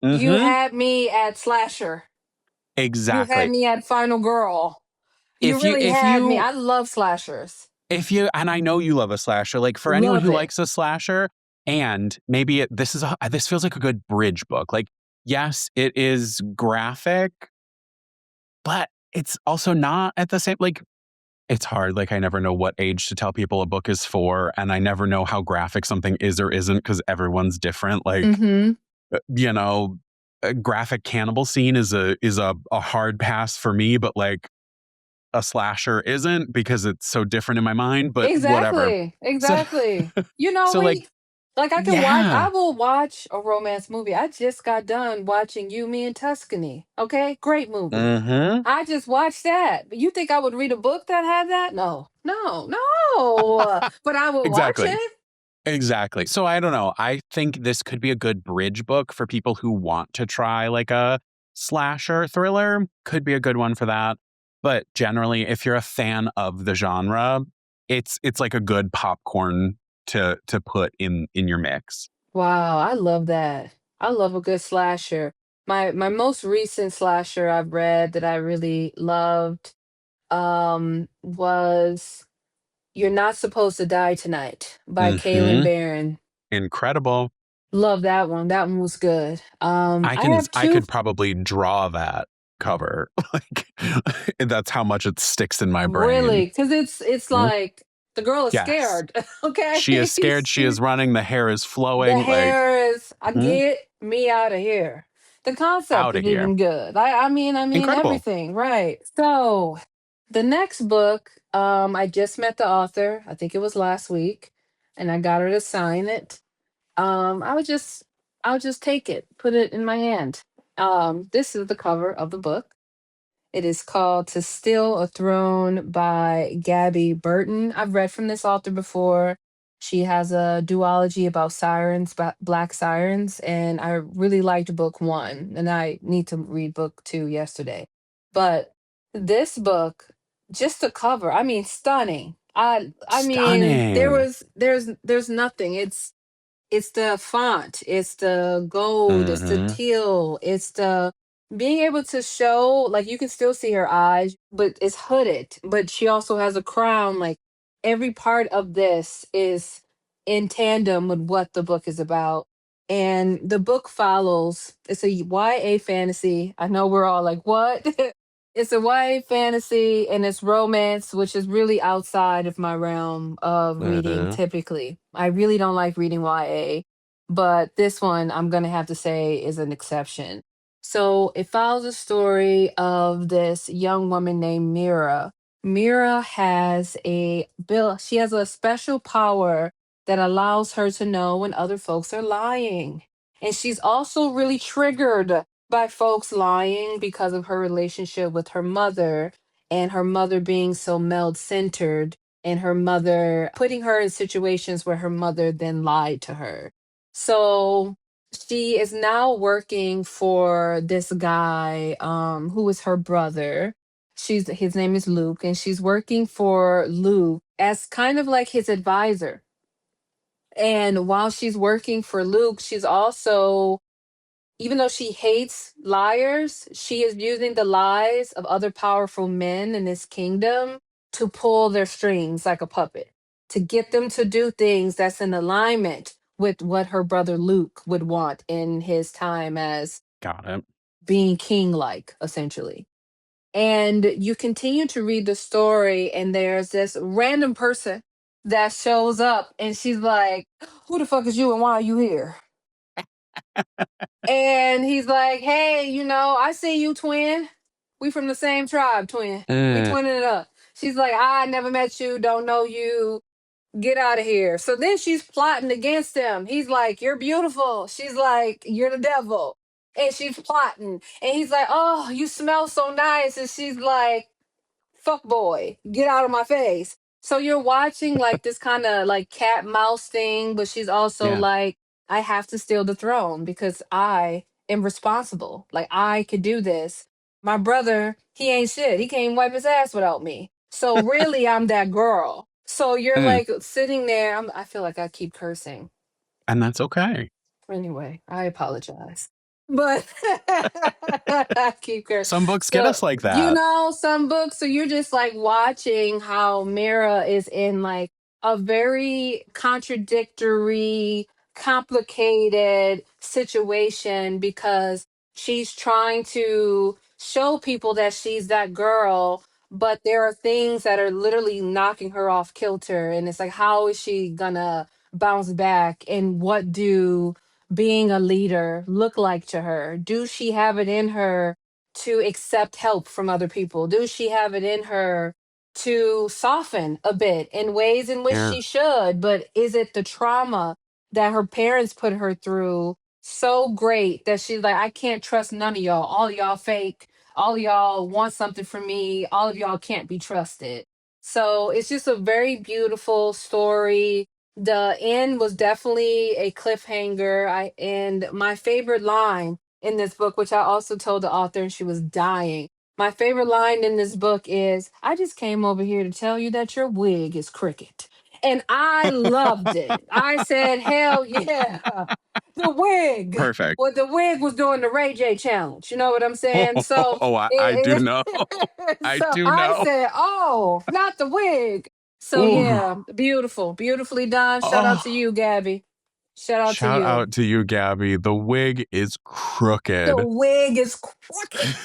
[SPEAKER 2] You
[SPEAKER 1] Mm-hmm.
[SPEAKER 2] had me at Slasher. You had
[SPEAKER 1] Exactly.
[SPEAKER 2] me at Final Girl. You
[SPEAKER 1] If you,
[SPEAKER 2] really
[SPEAKER 1] if
[SPEAKER 2] had me.
[SPEAKER 1] you,
[SPEAKER 2] I love slashers.
[SPEAKER 1] if you, and I know you love a slasher, like for anyone
[SPEAKER 2] Love
[SPEAKER 1] who
[SPEAKER 2] it.
[SPEAKER 1] likes a slasher, and maybe this feels like a good bridge book. Like, yes, it is graphic, but it's also not at the same, like, it's hard. Like, I never know what age to tell people a book is for, and I never know how graphic something is or isn't because everyone's different. Like,
[SPEAKER 2] Mm-hmm.
[SPEAKER 1] you know, a graphic cannibal scene is a hard pass for me, but like a slasher isn't because it's so different in my mind. But whatever.
[SPEAKER 2] Exactly.
[SPEAKER 1] So,
[SPEAKER 2] Exactly. You know,
[SPEAKER 1] so like,
[SPEAKER 2] like I
[SPEAKER 1] yeah.
[SPEAKER 2] will watch a romance movie. I just got done watching You, Me, and Tuscany. Okay? Great movie.
[SPEAKER 1] Mm-hmm.
[SPEAKER 2] I just watched that. But you think I would read a book that had that? No. No. No. But I will watch
[SPEAKER 1] Exactly.
[SPEAKER 2] it.
[SPEAKER 1] Exactly. So I don't know. I think this could be a good bridge book for people who want to try like a slasher thriller. Could be a good one for that. But generally, if you're a fan of the genre, it's like a good popcorn to put in your mix.
[SPEAKER 2] Wow, I love that. I love a good slasher. My most recent slasher I've read that I really loved was You're Not Supposed to Die Tonight by Kaylin
[SPEAKER 1] Mm-hmm.
[SPEAKER 2] Barron.
[SPEAKER 1] Incredible.
[SPEAKER 2] Love that one. That one was good. I have
[SPEAKER 1] I
[SPEAKER 2] two
[SPEAKER 1] could probably draw that cover. Like that's how much it sticks in my brain.
[SPEAKER 2] really because it's
[SPEAKER 1] Mhm.
[SPEAKER 2] like the girl is
[SPEAKER 1] Yes.
[SPEAKER 2] scared. Okay.
[SPEAKER 1] She is scared. She is running. The hair is
[SPEAKER 2] The
[SPEAKER 1] flowing. Like,
[SPEAKER 2] hair is I
[SPEAKER 1] mhm,
[SPEAKER 2] get me out of here. The concept
[SPEAKER 1] out
[SPEAKER 2] is
[SPEAKER 1] of here.
[SPEAKER 2] even good. I mean
[SPEAKER 1] Incredible.
[SPEAKER 2] everything, right. So the next book, I just met the author. I think it was last week, and I got her to sign it. I'll just take it, put it in my hand. This is the cover of the book. It is called To Steal a Throne by Gabby Burton. I've read from this author before. She has a duology about sirens, black sirens, and I really liked book one, and I need to read book two yesterday. But this book, just the cover, I mean, stunning. I mean,
[SPEAKER 1] Stunning.
[SPEAKER 2] there's nothing. It's the font, it's the gold, it's the
[SPEAKER 1] Hmm.
[SPEAKER 2] teal, it's the being able to show, like, you can still see her eyes, but it's hooded, but she also has a crown. Like, every part of this is in tandem with what the book is about. And the book follows, it's a YA fantasy. I know we're all like, what? It's a YA fantasy and it's romance, which is really outside of my realm of reading
[SPEAKER 1] Hmm.
[SPEAKER 2] typically. I really don't like reading YA, but this one I'm going to have to say is an exception. So it follows a story of this young woman named Mira. Mira has she has a special power that allows her to know when other folks are lying. And she's also really triggered by folks lying because of her relationship with her mother, and her mother being so male centered, and her mother putting her in situations where her mother then lied to her. So she is now working for this guy, who is her brother. His name is Luke, and she's working for Luke as kind of like his advisor. And while she's working for Luke, she's also, even though she hates liars, she is using the lies of other powerful men in this kingdom to pull their strings like a puppet, to get them to do things that's in alignment with what her brother Luke would want in his time as
[SPEAKER 1] Got it.
[SPEAKER 2] being king like, essentially. And you continue to read the story, and there's this random person that shows up, and she's like, who the fuck is you and why are you here? And he's like, hey, I see you, twin. We from the same tribe, twin. We
[SPEAKER 1] Uh,
[SPEAKER 2] twinning it up. She's like, I never met you, don't know you. Get out of here. So then she's plotting against him. He's like, you're beautiful. She's like, you're the devil. And she's plotting. And he's like, oh, you smell so nice. And she's like, fuck boy, get out of my face. So you're watching like this kind of like cat mouse thing, but she's also
[SPEAKER 1] yeah.
[SPEAKER 2] like, I have to steal the throne because I am responsible. Like I could do this. My brother, he ain't shit. He can't wipe his ass without me. So really, I'm that girl. So you're
[SPEAKER 1] Mm,
[SPEAKER 2] like sitting there. I feel like I keep cursing.
[SPEAKER 1] and that's okay.
[SPEAKER 2] Anyway, I apologize. But I keep cursing.
[SPEAKER 1] Some books get
[SPEAKER 2] So,
[SPEAKER 1] us like that.
[SPEAKER 2] some books, so you're just like watching how Mira is in like a very contradictory, complicated situation because she's trying to show people that she's that girl, but there are things that are literally knocking her off kilter. And it's like, how is she gonna bounce back? And what do being a leader look like to her? Do she have it in her to accept help from other people? Do she have it in her to soften a bit in ways in which
[SPEAKER 1] Yeah.
[SPEAKER 2] she should? But is it the trauma that her parents put her through so great that she's like, I can't trust none of y'all. All of y'all fake. All of y'all want something from me. All of y'all can't be trusted. So it's just a very beautiful story. The end was definitely a cliffhanger. And my favorite line in this book, which I also told the author, and she was dying. My favorite line in this book is, I just came over here to tell you that your wig is crooked. And I loved it. I said, hell yeah. The wig.
[SPEAKER 1] Perfect.
[SPEAKER 2] Well, the wig was doing the Ray J challenge. You know what I'm saying? So
[SPEAKER 1] Oh, I do know. I
[SPEAKER 2] so
[SPEAKER 1] do
[SPEAKER 2] I
[SPEAKER 1] know.
[SPEAKER 2] said, oh, not the wig. So
[SPEAKER 1] Ooh.
[SPEAKER 2] yeah, beautiful, beautifully done. Shout out to
[SPEAKER 1] Oh.
[SPEAKER 2] you, Gabby. Shout out to
[SPEAKER 1] Shout
[SPEAKER 2] you.
[SPEAKER 1] out to you, Gabby. The wig is
[SPEAKER 2] The
[SPEAKER 1] crooked.
[SPEAKER 2] wig is crooked.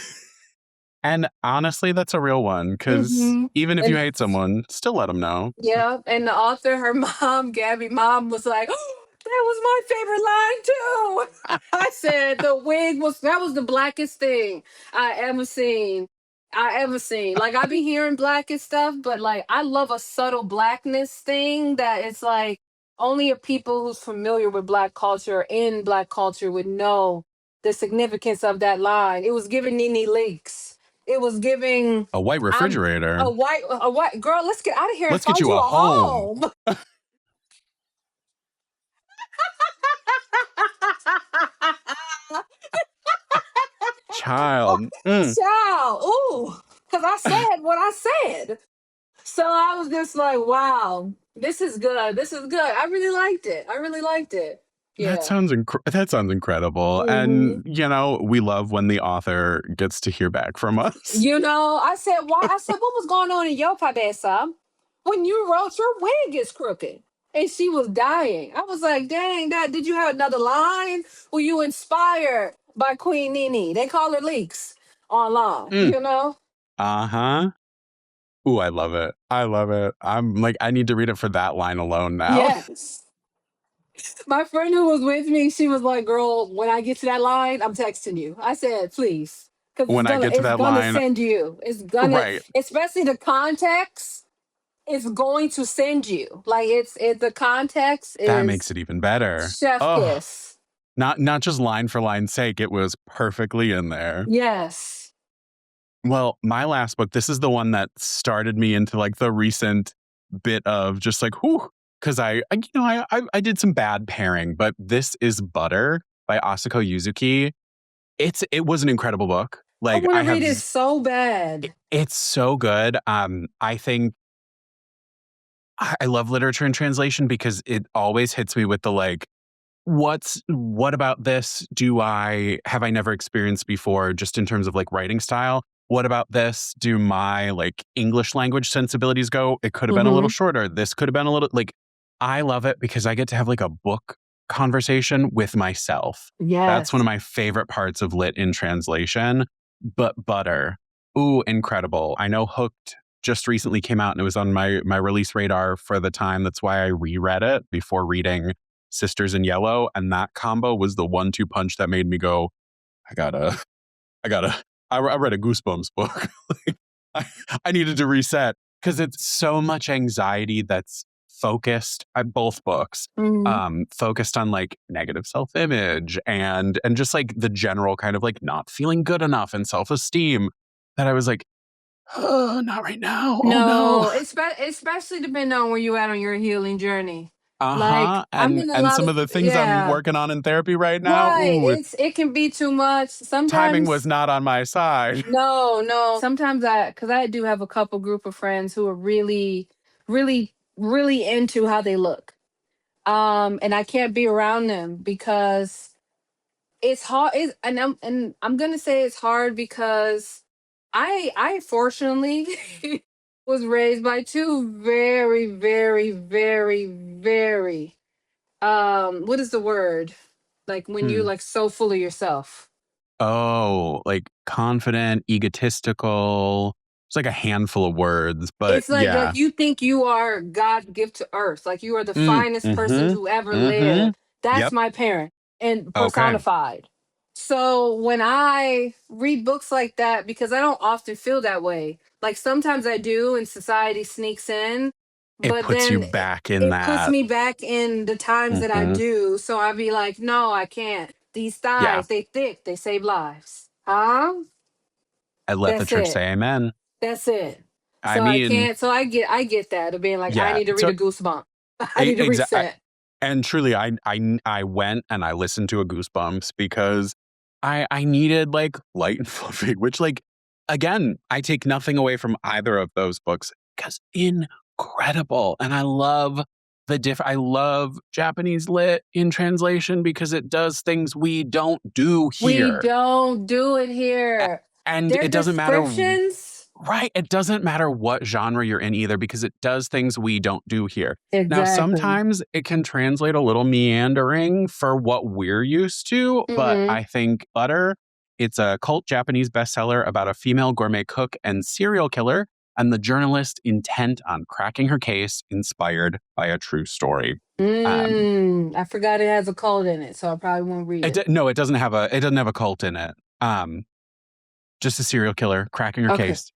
[SPEAKER 1] And honestly, that's a real one because
[SPEAKER 2] Hmm.
[SPEAKER 1] even if you
[SPEAKER 2] And
[SPEAKER 1] hate someone, still let them know.
[SPEAKER 2] yeah, and the author, her mom, Gabby, mom was like, oh, that was my favorite line too. I said that was the blackest thing I ever seen. Like I be hearing black and stuff, but like I love a subtle blackness thing that it's like only a people who's familiar with black culture or in black culture would know the significance of that line. It was giving Nene Leaks. It was giving
[SPEAKER 1] A white
[SPEAKER 2] I'm
[SPEAKER 1] refrigerator.
[SPEAKER 2] a white girl. Let's get out of here and
[SPEAKER 1] Let's get
[SPEAKER 2] find
[SPEAKER 1] you
[SPEAKER 2] you
[SPEAKER 1] a
[SPEAKER 2] a
[SPEAKER 1] home.
[SPEAKER 2] home.
[SPEAKER 1] Child. Mm.
[SPEAKER 2] Child, ooh, because I said what I said. So I was just like, wow, this is good. This is good. I really liked it. I really liked it.
[SPEAKER 1] That
[SPEAKER 2] Yeah.
[SPEAKER 1] sounds that sounds incredible.
[SPEAKER 2] Hmm.
[SPEAKER 1] And we love when the author gets to hear back from us.
[SPEAKER 2] I said, why? I said, what was going on in your cabeza when you wrote your wig is crooked? And she was dying. I was like, dang, that did you have another line? Were you inspired by Queen Nene? They call her leaks online,
[SPEAKER 1] Mm.
[SPEAKER 2] you know?
[SPEAKER 1] Uh-huh. Ooh, I love it. I love it. I'm like, I need to read it for that line alone now.
[SPEAKER 2] Yes. My friend who was with me, she was like, girl, when I get to that line, I'm texting you. I said, please. Because
[SPEAKER 1] When I get to
[SPEAKER 2] it's
[SPEAKER 1] that
[SPEAKER 2] gonna
[SPEAKER 1] line,
[SPEAKER 2] send you. It's gonna,
[SPEAKER 1] right.
[SPEAKER 2] especially the context, it's going to send you. Like the context
[SPEAKER 1] That makes
[SPEAKER 2] is
[SPEAKER 1] it even better.
[SPEAKER 2] chef
[SPEAKER 1] Oh,
[SPEAKER 2] kiss.
[SPEAKER 1] not just line for line's sake. It was perfectly in there.
[SPEAKER 2] Yes.
[SPEAKER 1] Well, my last book, this is the one that started me into like the recent bit of just like, whew, because I did some bad pairing, but this is Butter by Asako Yuzuki. It was an incredible book.
[SPEAKER 2] I
[SPEAKER 1] Like
[SPEAKER 2] want to
[SPEAKER 1] I
[SPEAKER 2] read
[SPEAKER 1] have,
[SPEAKER 2] it so bad.
[SPEAKER 1] it's so good. I think I love literature and translation because it always hits me with the like, what about this have I never experienced before, just in terms of like writing style? What about this do my like English language sensibilities go? It could have been a little
[SPEAKER 2] Hmm.
[SPEAKER 1] shorter. This could have been a little like, I love it because I get to have like a book conversation with myself. That's one
[SPEAKER 2] Yes.
[SPEAKER 1] of my favorite parts of lit in translation. But Butter, ooh, incredible. I know Hooked just recently came out and it was on my release radar for the time. That's why I reread it before reading Sisters in Yellow, and that combo was the 1-2 punch that made me go, I gotta, I gotta. I read a Goosebumps book. Like, I, I needed to reset because it's so much anxiety that's focused at both books,
[SPEAKER 2] Hmm.
[SPEAKER 1] focused on like negative self-image and just like the general kind of like not feeling good enough and self-esteem that I was like, oh, not right now. Oh no.
[SPEAKER 2] No, especially depending on where you at on your healing journey. Like
[SPEAKER 1] Uh-huh.
[SPEAKER 2] I'm
[SPEAKER 1] And
[SPEAKER 2] in a
[SPEAKER 1] and
[SPEAKER 2] lot
[SPEAKER 1] some
[SPEAKER 2] of
[SPEAKER 1] of the things I'm
[SPEAKER 2] yeah,
[SPEAKER 1] working on in therapy right now,
[SPEAKER 2] right.
[SPEAKER 1] ooh,
[SPEAKER 2] It can be too much.
[SPEAKER 1] timing was
[SPEAKER 2] Sometimes
[SPEAKER 1] not on my side.
[SPEAKER 2] no, no. Sometimes because I do have a couple group of friends who are really, really, really into how they look. And I can't be around them because it's hard. And I'm gonna say it's hard because I fortunately was raised by two very, very, very, very what is the word? Like when you
[SPEAKER 1] Hmm.
[SPEAKER 2] like so full of yourself.
[SPEAKER 1] Oh, like confident, egotistical. It's like a handful of words, but
[SPEAKER 2] It's like
[SPEAKER 1] yeah.
[SPEAKER 2] you think you are God gift to earth, like you are the
[SPEAKER 1] Mm,
[SPEAKER 2] finest person
[SPEAKER 1] mm-hmm.
[SPEAKER 2] who ever
[SPEAKER 1] Mm-hmm.
[SPEAKER 2] lived. That's
[SPEAKER 1] Yep.
[SPEAKER 2] my parent and
[SPEAKER 1] Okay.
[SPEAKER 2] personified. So when I read books like that, because I don't often feel that way, like sometimes I do, and society sneaks in,
[SPEAKER 1] It
[SPEAKER 2] but
[SPEAKER 1] puts you
[SPEAKER 2] then
[SPEAKER 1] back in
[SPEAKER 2] it puts
[SPEAKER 1] that.
[SPEAKER 2] me back in the times that I
[SPEAKER 1] Mm-hmm.
[SPEAKER 2] do. So I'd be like, no, I can't. These
[SPEAKER 1] Yeah.
[SPEAKER 2] thighs, they thick, they save lives. Huh?
[SPEAKER 1] I let the
[SPEAKER 2] That's
[SPEAKER 1] church
[SPEAKER 2] it.
[SPEAKER 1] say amen.
[SPEAKER 2] That's it.
[SPEAKER 1] I
[SPEAKER 2] So I
[SPEAKER 1] mean,
[SPEAKER 2] can't. So I get that of being like, I
[SPEAKER 1] yeah.
[SPEAKER 2] need to read
[SPEAKER 1] So
[SPEAKER 2] a goosebump. I need to
[SPEAKER 1] exactly.
[SPEAKER 2] reset.
[SPEAKER 1] And truly, I went and I listened to a Goosebumps because I needed like light and fluffy, which like again, I take nothing away from either of those books because incredible. And I love Japanese lit in translation because it does things we don't do
[SPEAKER 2] We
[SPEAKER 1] here.
[SPEAKER 2] don't do it
[SPEAKER 1] A-
[SPEAKER 2] here.
[SPEAKER 1] And
[SPEAKER 2] Their
[SPEAKER 1] it doesn't matter.
[SPEAKER 2] descriptions.
[SPEAKER 1] Right. It doesn't matter what genre you're in either because it does things we don't do here. Now,
[SPEAKER 2] Exactly.
[SPEAKER 1] sometimes it can translate a little meandering for what we're used to, but
[SPEAKER 2] Hmm.
[SPEAKER 1] I think Butter, it's a cult Japanese bestseller about a female gourmet cook and serial killer and the journalist intent on cracking her case inspired by a true story. Um,
[SPEAKER 2] I forgot it has a cold in it, so I probably won't read it.
[SPEAKER 1] no, it doesn't have a cult in it. Just a serial killer cracking her
[SPEAKER 2] Okay.
[SPEAKER 1] case.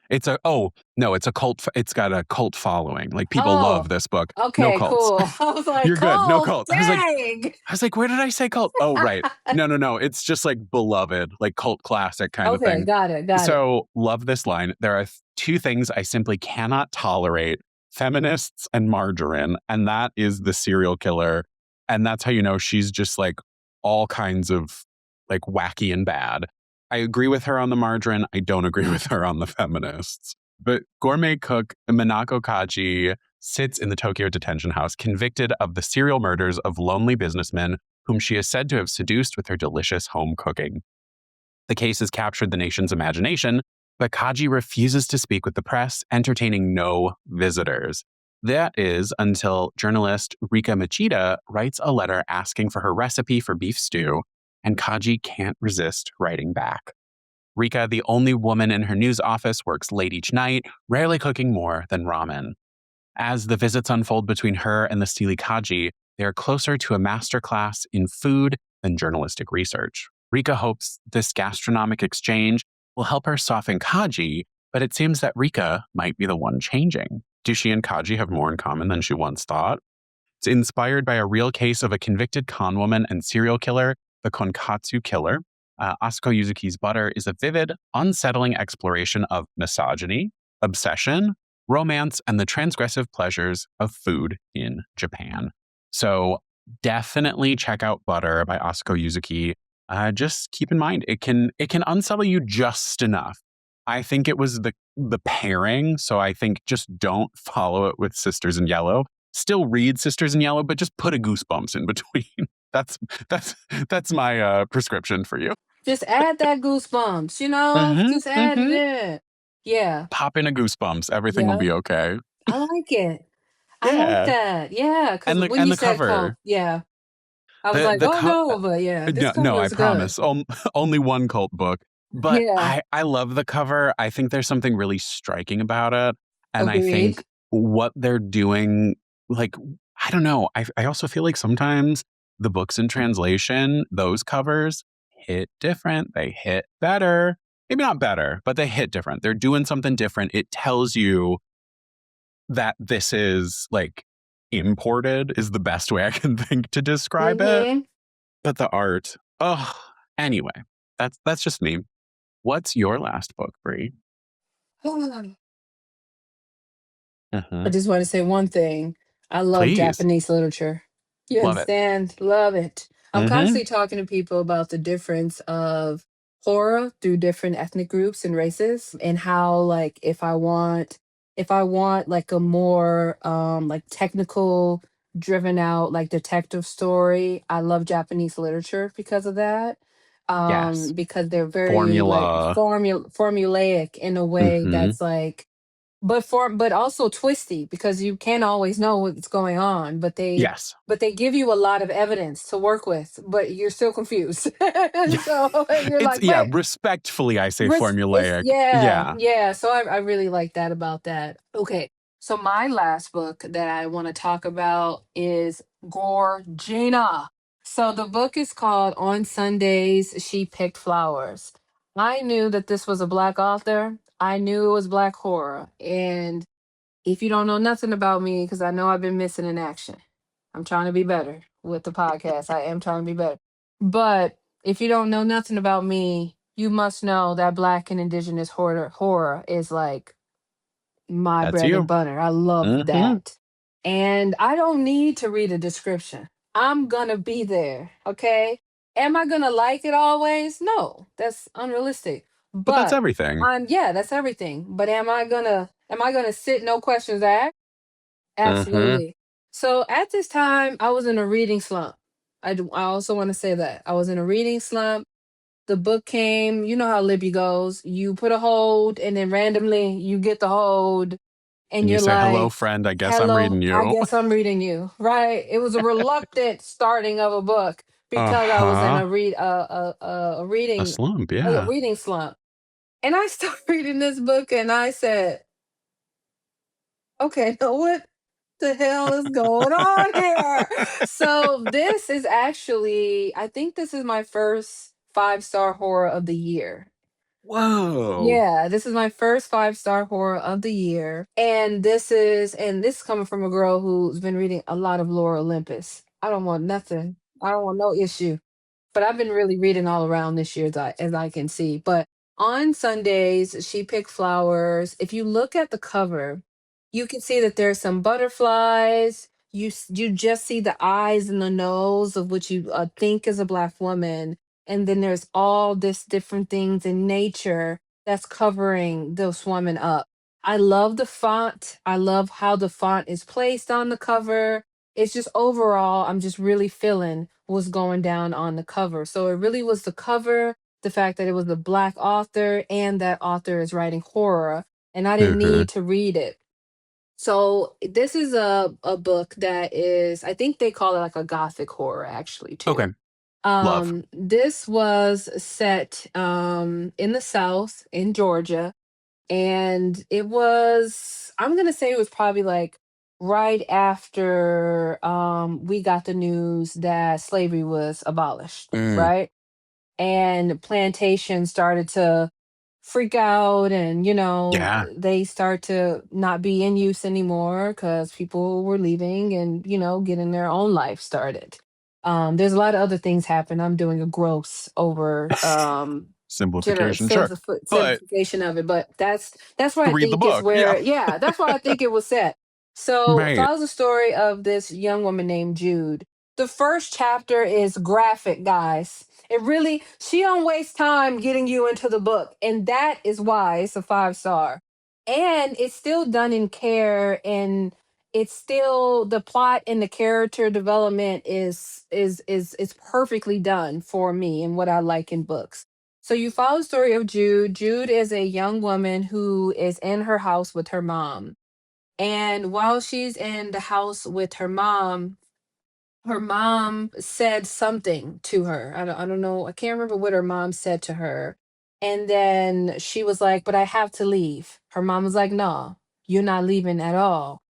[SPEAKER 1] It's a oh no, it's a cult. It's got a cult following. Like people
[SPEAKER 2] Oh,
[SPEAKER 1] love this book. No
[SPEAKER 2] okay,
[SPEAKER 1] cults.
[SPEAKER 2] cool. I was like,
[SPEAKER 1] You're good. No
[SPEAKER 2] cold.
[SPEAKER 1] cult.
[SPEAKER 2] Dang.
[SPEAKER 1] I was like, where did I say cult? Oh, right. No, no, no. It's just like beloved, like cult classic kind of
[SPEAKER 2] Okay,
[SPEAKER 1] thing.
[SPEAKER 2] got it. Got it.
[SPEAKER 1] So love this line. There are two things I simply cannot tolerate: feminists and margarine, and that is the serial killer. And that's how you know she's just like all kinds of like wacky and bad. I agree with her on the margarine. I don't agree with her on the feminists. But gourmet cook Minako Kaji sits in the Tokyo detention house, convicted of the serial murders of lonely businessmen whom she is said to have seduced with her delicious home cooking. The case has captured the nation's imagination, but Kaji refuses to speak with the press, entertaining no visitors. That is until journalist Rika Machida writes a letter asking for her recipe for beef stew, and Kaji can't resist writing back. Rika, the only woman in her news office, works late each night, rarely cooking more than ramen. As the visits unfold between her and the steely Kaji, they are closer to a masterclass in food than journalistic research. Rika hopes this gastronomic exchange will help her soften Kaji, but it seems that Rika might be the one changing. Do she and Kaji have more in common than she once thought? It's inspired by a real case of a convicted con woman and serial killer, the Konkatsu Killer. Asuko Yuzuki's Butter is a vivid, unsettling exploration of misogyny, obsession, romance, and the transgressive pleasures of food in Japan. So definitely check out Butter by Asuko Yuzuki. Just keep in mind it can unsettle you just enough. I think it was the pairing, so I think just don't follow it with Sisters in Yellow. Still read Sisters in Yellow, but just put a Goosebumps in between. That's that's that's my prescription for you.
[SPEAKER 2] Just add that goosebumps,
[SPEAKER 1] Mm-hmm,
[SPEAKER 2] just add it
[SPEAKER 1] mm-hmm.
[SPEAKER 2] in. Yeah.
[SPEAKER 1] Pop in a Goosebumps. Everything will
[SPEAKER 2] Yeah.
[SPEAKER 1] be okay.
[SPEAKER 2] I like it. I like
[SPEAKER 1] Yeah,
[SPEAKER 2] that. Yeah. Because
[SPEAKER 1] and the
[SPEAKER 2] when
[SPEAKER 1] and
[SPEAKER 2] you
[SPEAKER 1] the
[SPEAKER 2] said cold,
[SPEAKER 1] cover,
[SPEAKER 2] yeah, I was
[SPEAKER 1] the
[SPEAKER 2] like,
[SPEAKER 1] the
[SPEAKER 2] oh
[SPEAKER 1] co-
[SPEAKER 2] no, but yeah, this
[SPEAKER 1] no,
[SPEAKER 2] cover
[SPEAKER 1] no, I
[SPEAKER 2] is good.
[SPEAKER 1] promise. Only one cult book, but
[SPEAKER 2] Yeah.
[SPEAKER 1] I love the cover. I think there's something really striking about it, and I think
[SPEAKER 2] Agreed.
[SPEAKER 1] what they're doing, like I don't know. I also feel like sometimes the books in translation, those covers hit different. They hit better. Maybe not better, but they hit different. They're doing something different. It tells you that this is like imported, is the best way I can think to describe it.
[SPEAKER 2] Mm-hmm.
[SPEAKER 1] But the art, oh, anyway, that's just me. What's your last book, Brie?
[SPEAKER 2] I
[SPEAKER 1] Uh-huh.
[SPEAKER 2] just want to say one thing. I love
[SPEAKER 1] Please.
[SPEAKER 2] Japanese literature. You
[SPEAKER 1] Love it.
[SPEAKER 2] understand? Love it. I'm
[SPEAKER 1] Mm-hmm.
[SPEAKER 2] constantly talking to people about the difference of horror through different ethnic groups and races, and how, like, if I want like a more like technical driven out like detective story, I love Japanese literature because of that.
[SPEAKER 1] Yes.
[SPEAKER 2] Because they're very like
[SPEAKER 1] Formula.
[SPEAKER 2] formulaic in a way
[SPEAKER 1] Mm-hmm.
[SPEAKER 2] that's like, but also twisty, because you can't always know what's going on,
[SPEAKER 1] Yes.
[SPEAKER 2] but they give you a lot of evidence to work with, but you're still confused.
[SPEAKER 1] Yeah.
[SPEAKER 2] And so you're
[SPEAKER 1] It's,
[SPEAKER 2] like,
[SPEAKER 1] yeah,
[SPEAKER 2] wait,
[SPEAKER 1] respectfully, I say
[SPEAKER 2] it's,
[SPEAKER 1] formulaic.
[SPEAKER 2] yeah,
[SPEAKER 1] Yeah.
[SPEAKER 2] yeah. So I really like that about that. Okay. So my last book that I want to talk about is Gorgina. So the book is called On Sundays She Picked Flowers. I knew that this was a black author. I knew it was black horror. And if you don't know nothing about me, because I know I've been missing in action, I'm trying to be better with the podcast. I am trying to be better. But if you don't know nothing about me, you must know that black and indigenous horror is like my
[SPEAKER 1] That's
[SPEAKER 2] bread and
[SPEAKER 1] you.
[SPEAKER 2] butter. I love
[SPEAKER 1] Mm-hmm.
[SPEAKER 2] that. And I don't need to read a description. I'm gonna be there. Okay. Am I gonna like it always? No, that's unrealistic.
[SPEAKER 1] But that's
[SPEAKER 2] But
[SPEAKER 1] everything.
[SPEAKER 2] yeah, that's everything. But am I gonna sit no questions asked?
[SPEAKER 1] Mm-hmm.
[SPEAKER 2] Absolutely. So at this time, I was in a reading slump. I also want to say that I was in a reading slump. The book came, you know how Libby goes. You put a hold, and then randomly you get the hold, and
[SPEAKER 1] And you
[SPEAKER 2] you're
[SPEAKER 1] say, hello,
[SPEAKER 2] like,
[SPEAKER 1] friend. I guess I'm
[SPEAKER 2] hello,
[SPEAKER 1] reading
[SPEAKER 2] I
[SPEAKER 1] you.
[SPEAKER 2] guess I'm reading you. Right? It was a reluctant starting of a book because I was in
[SPEAKER 1] Uh-huh. A slump,
[SPEAKER 2] a
[SPEAKER 1] yeah.
[SPEAKER 2] reading slump. And I started reading this book, and I said, okay, now what the hell is going on here? So this is actually, I think this is my first 5-star horror of the year.
[SPEAKER 1] Whoa.
[SPEAKER 2] Yeah, this is my first 5-star horror of the year. And this is coming from a girl who's been reading a lot of Laura Olympus. I don't want nothing. I don't want no issue. But I've been really reading all around this year, as I can see. But on Sundays, she picked flowers. If you look at the cover, you can see that there's some butterflies. You just see the eyes and the nose of what you think is a black woman, and then there's all this different things in nature that's covering this woman up. I love the font. I love how the font is placed on the cover. It's just overall, I'm just really feeling what's going down on the cover. So it really was the cover, the fact that it was a black author, and that author is writing horror, and I didn't
[SPEAKER 1] Mm-hmm.
[SPEAKER 2] need to read it. So this is a book that is, I think they call it like a gothic horror actually
[SPEAKER 1] Okay.
[SPEAKER 2] too.
[SPEAKER 1] Love.
[SPEAKER 2] This was set in the South in Georgia, and it was, I'm gonna say it was probably like right after we got the news that slavery was abolished,
[SPEAKER 1] Mm.
[SPEAKER 2] right? And plantations started to freak out, and
[SPEAKER 1] Yeah.
[SPEAKER 2] they start to not be in use anymore because people were leaving and getting their own life started. There's a lot of other things happen. I'm doing a gross over
[SPEAKER 1] Simplification, sure. But
[SPEAKER 2] simplification of it, but that's where I
[SPEAKER 1] read the
[SPEAKER 2] think is
[SPEAKER 1] book. Yeah.
[SPEAKER 2] where, yeah, that's why I think it was set. So it
[SPEAKER 1] Right.
[SPEAKER 2] follows the story of this young woman named Jude. The first chapter is graphic, guys. It really, she don't waste time getting you into the book, and that is why it's a 5-star. And it's still done in care, and it's still, the plot and the character development is perfectly done for me and what I like in books. So you follow the story of Jude. Jude is a young woman who is in her house with her mom. And while she's in the house with her mom said something to her. I don't know. I can't remember what her mom said to her. And then she was like, "But I have to leave." Her mom was like, "No, you're not leaving at all."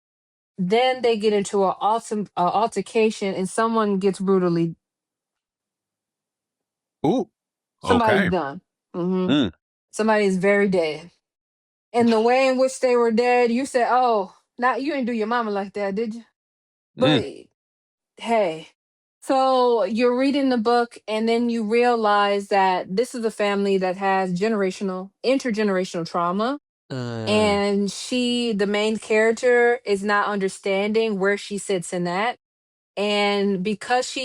[SPEAKER 2] Then they get into an awesome altercation, and someone gets brutally.
[SPEAKER 1] Ooh.
[SPEAKER 2] Somebody's
[SPEAKER 1] Okay.
[SPEAKER 2] done. Hmm.
[SPEAKER 1] Mm,
[SPEAKER 2] Somebody is very dead. And the way in which they were dead, you said, "Oh, not you didn't do your mama like that, did you?"
[SPEAKER 1] mm,
[SPEAKER 2] But hey, so you're reading the book, and then you realize that this is a family that has intergenerational trauma,
[SPEAKER 1] mm,
[SPEAKER 2] and the main character, is not understanding where she sits in that. And because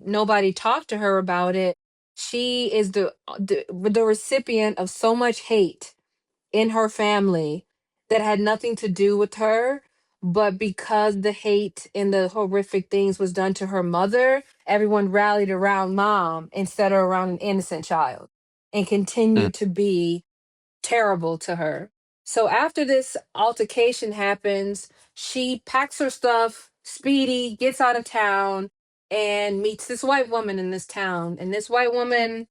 [SPEAKER 2] nobody talked to her about it, she is the recipient of so much hate in her family that had nothing to do with her. But because the hate and the horrific things was done to her mother, everyone rallied around mom instead of around an innocent child, and
[SPEAKER 1] mm.
[SPEAKER 2] continued to be terrible to her. So after this altercation happens, she packs her stuff, Speedy gets out of town, and meets this white woman in this town. And this white woman,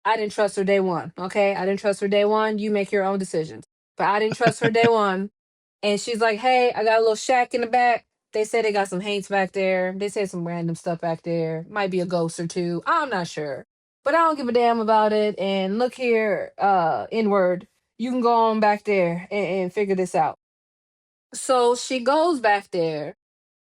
[SPEAKER 2] I didn't trust her day one. Okay. I didn't trust her day one. You make your own decisions. But I didn't trust her day one. And she's like, "Hey, I got a little shack in the back. They say they got some haints back there. They say some random stuff back there. Might be a ghost or two. I'm not sure. But I don't give a damn about it. And look here, inward. You can go on back there and figure this out." So she goes back there,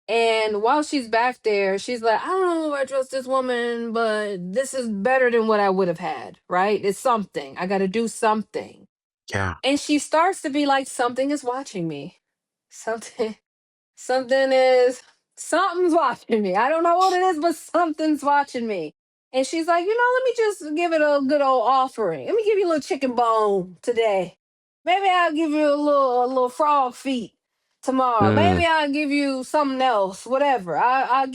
[SPEAKER 2] and while she's back there, she's like, "I don't know if I trust this woman, but this is better than what I would have had, right? It's something. I got to do something."
[SPEAKER 1] Yeah.
[SPEAKER 2] And she starts to be like, "Something is watching me. Something, something is, something's watching me. I don't know what it is, but something's watching me." And she's like, "Let me just give it a good old offering. Let me give you a little chicken bone today. Maybe I'll give you a little frog feet tomorrow.
[SPEAKER 1] Mm,
[SPEAKER 2] Maybe I'll give you something else, whatever. I'll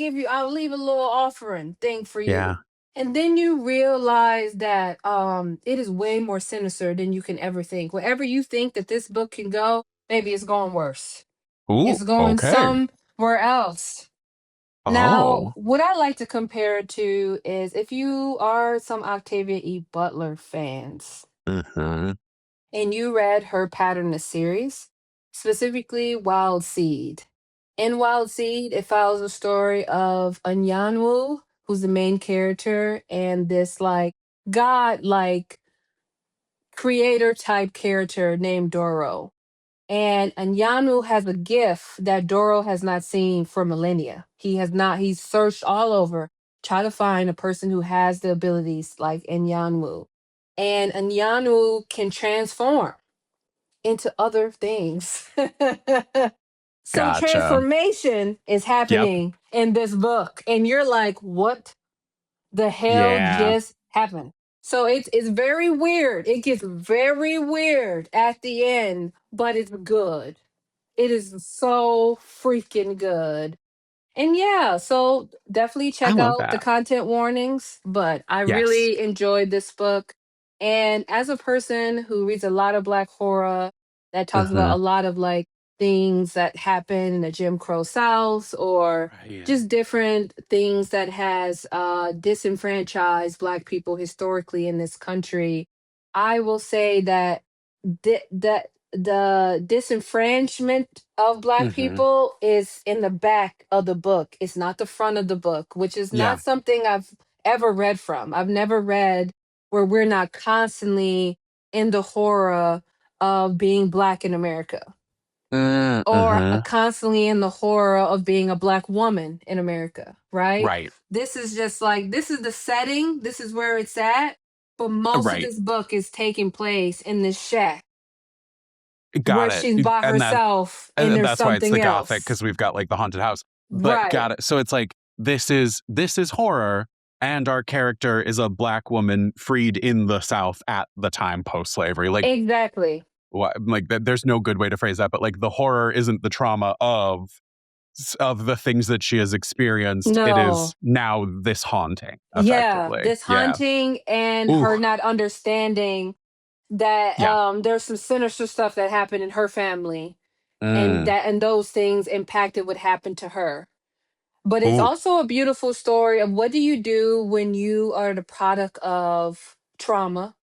[SPEAKER 2] leave a little offering thing for
[SPEAKER 1] yeah.
[SPEAKER 2] you." And then you realize that it is way more sinister than you can ever think. Wherever you think that this book can go, maybe it's going worse.
[SPEAKER 1] Ooh.
[SPEAKER 2] It's going
[SPEAKER 1] Okay.
[SPEAKER 2] somewhere else. Now,
[SPEAKER 1] Oh.
[SPEAKER 2] what I like to compare it to is, if you are some Octavia E. Butler fans
[SPEAKER 1] Mm-hmm.
[SPEAKER 2] and you read her Patternist series, specifically Wild Seed. In Wild Seed, it follows the story of Anyanwu, who's the main character, and this like god like creator type character named Doro. And Anyanu has a gift that Doro has not seen for millennia. He's searched all over, try to find a person who has the abilities like Anyanu. And Anyanu can transform into other things. So
[SPEAKER 1] Gotcha.
[SPEAKER 2] transformation is
[SPEAKER 1] Yep.
[SPEAKER 2] happening in this book. And you're like, what the hell
[SPEAKER 1] Yeah.
[SPEAKER 2] just happened? So it's very weird. It gets very weird at the end, but it's good. It is so freaking good. And yeah, so definitely
[SPEAKER 1] I
[SPEAKER 2] check
[SPEAKER 1] love
[SPEAKER 2] out the
[SPEAKER 1] that.
[SPEAKER 2] content warnings. But I
[SPEAKER 1] Yes.
[SPEAKER 2] really enjoyed this book. And as a person who reads a lot of Black horror that talks about
[SPEAKER 1] Mm-hmm.
[SPEAKER 2] a lot of like things that happen in the Jim Crow South, or
[SPEAKER 1] Right.
[SPEAKER 2] just different things that has disenfranchised Black people historically in this country, I will say that the disenfranchisement of Black
[SPEAKER 1] Mm-hmm.
[SPEAKER 2] people is in the back of the book. It's not the front of the book, which is
[SPEAKER 1] Yeah.
[SPEAKER 2] not something I've ever read from. I've never read where we're not constantly in the horror of being Black in America, or
[SPEAKER 1] Mm-hmm.
[SPEAKER 2] constantly in the horror of being a Black woman in America, right?
[SPEAKER 1] Right.
[SPEAKER 2] This is just like, this is the setting, this is where it's at, but most of
[SPEAKER 1] Right.
[SPEAKER 2] this book is taking place in this shack where
[SPEAKER 1] Got it.
[SPEAKER 2] she's by
[SPEAKER 1] And that
[SPEAKER 2] herself and
[SPEAKER 1] and
[SPEAKER 2] there's
[SPEAKER 1] that's why it's the
[SPEAKER 2] something
[SPEAKER 1] gothic,
[SPEAKER 2] else.
[SPEAKER 1] because we've got like the haunted house. But
[SPEAKER 2] Right.
[SPEAKER 1] got it. So it's like this is horror, and our character is a Black woman freed in the South at the time post slavery. Like
[SPEAKER 2] Exactly.
[SPEAKER 1] like there's no good way to phrase that, but like the horror isn't the trauma of the things that she has experienced. It
[SPEAKER 2] No.
[SPEAKER 1] is now this haunting,
[SPEAKER 2] Yeah,
[SPEAKER 1] effectively.
[SPEAKER 2] this
[SPEAKER 1] Yeah.
[SPEAKER 2] haunting and
[SPEAKER 1] Ooh.
[SPEAKER 2] her not understanding that
[SPEAKER 1] Yeah.
[SPEAKER 2] there's some sinister stuff that happened in her family,
[SPEAKER 1] Mm.
[SPEAKER 2] and those things impacted what happened to her. But it's
[SPEAKER 1] Ooh.
[SPEAKER 2] also a beautiful story of, what do you do when you are the product of trauma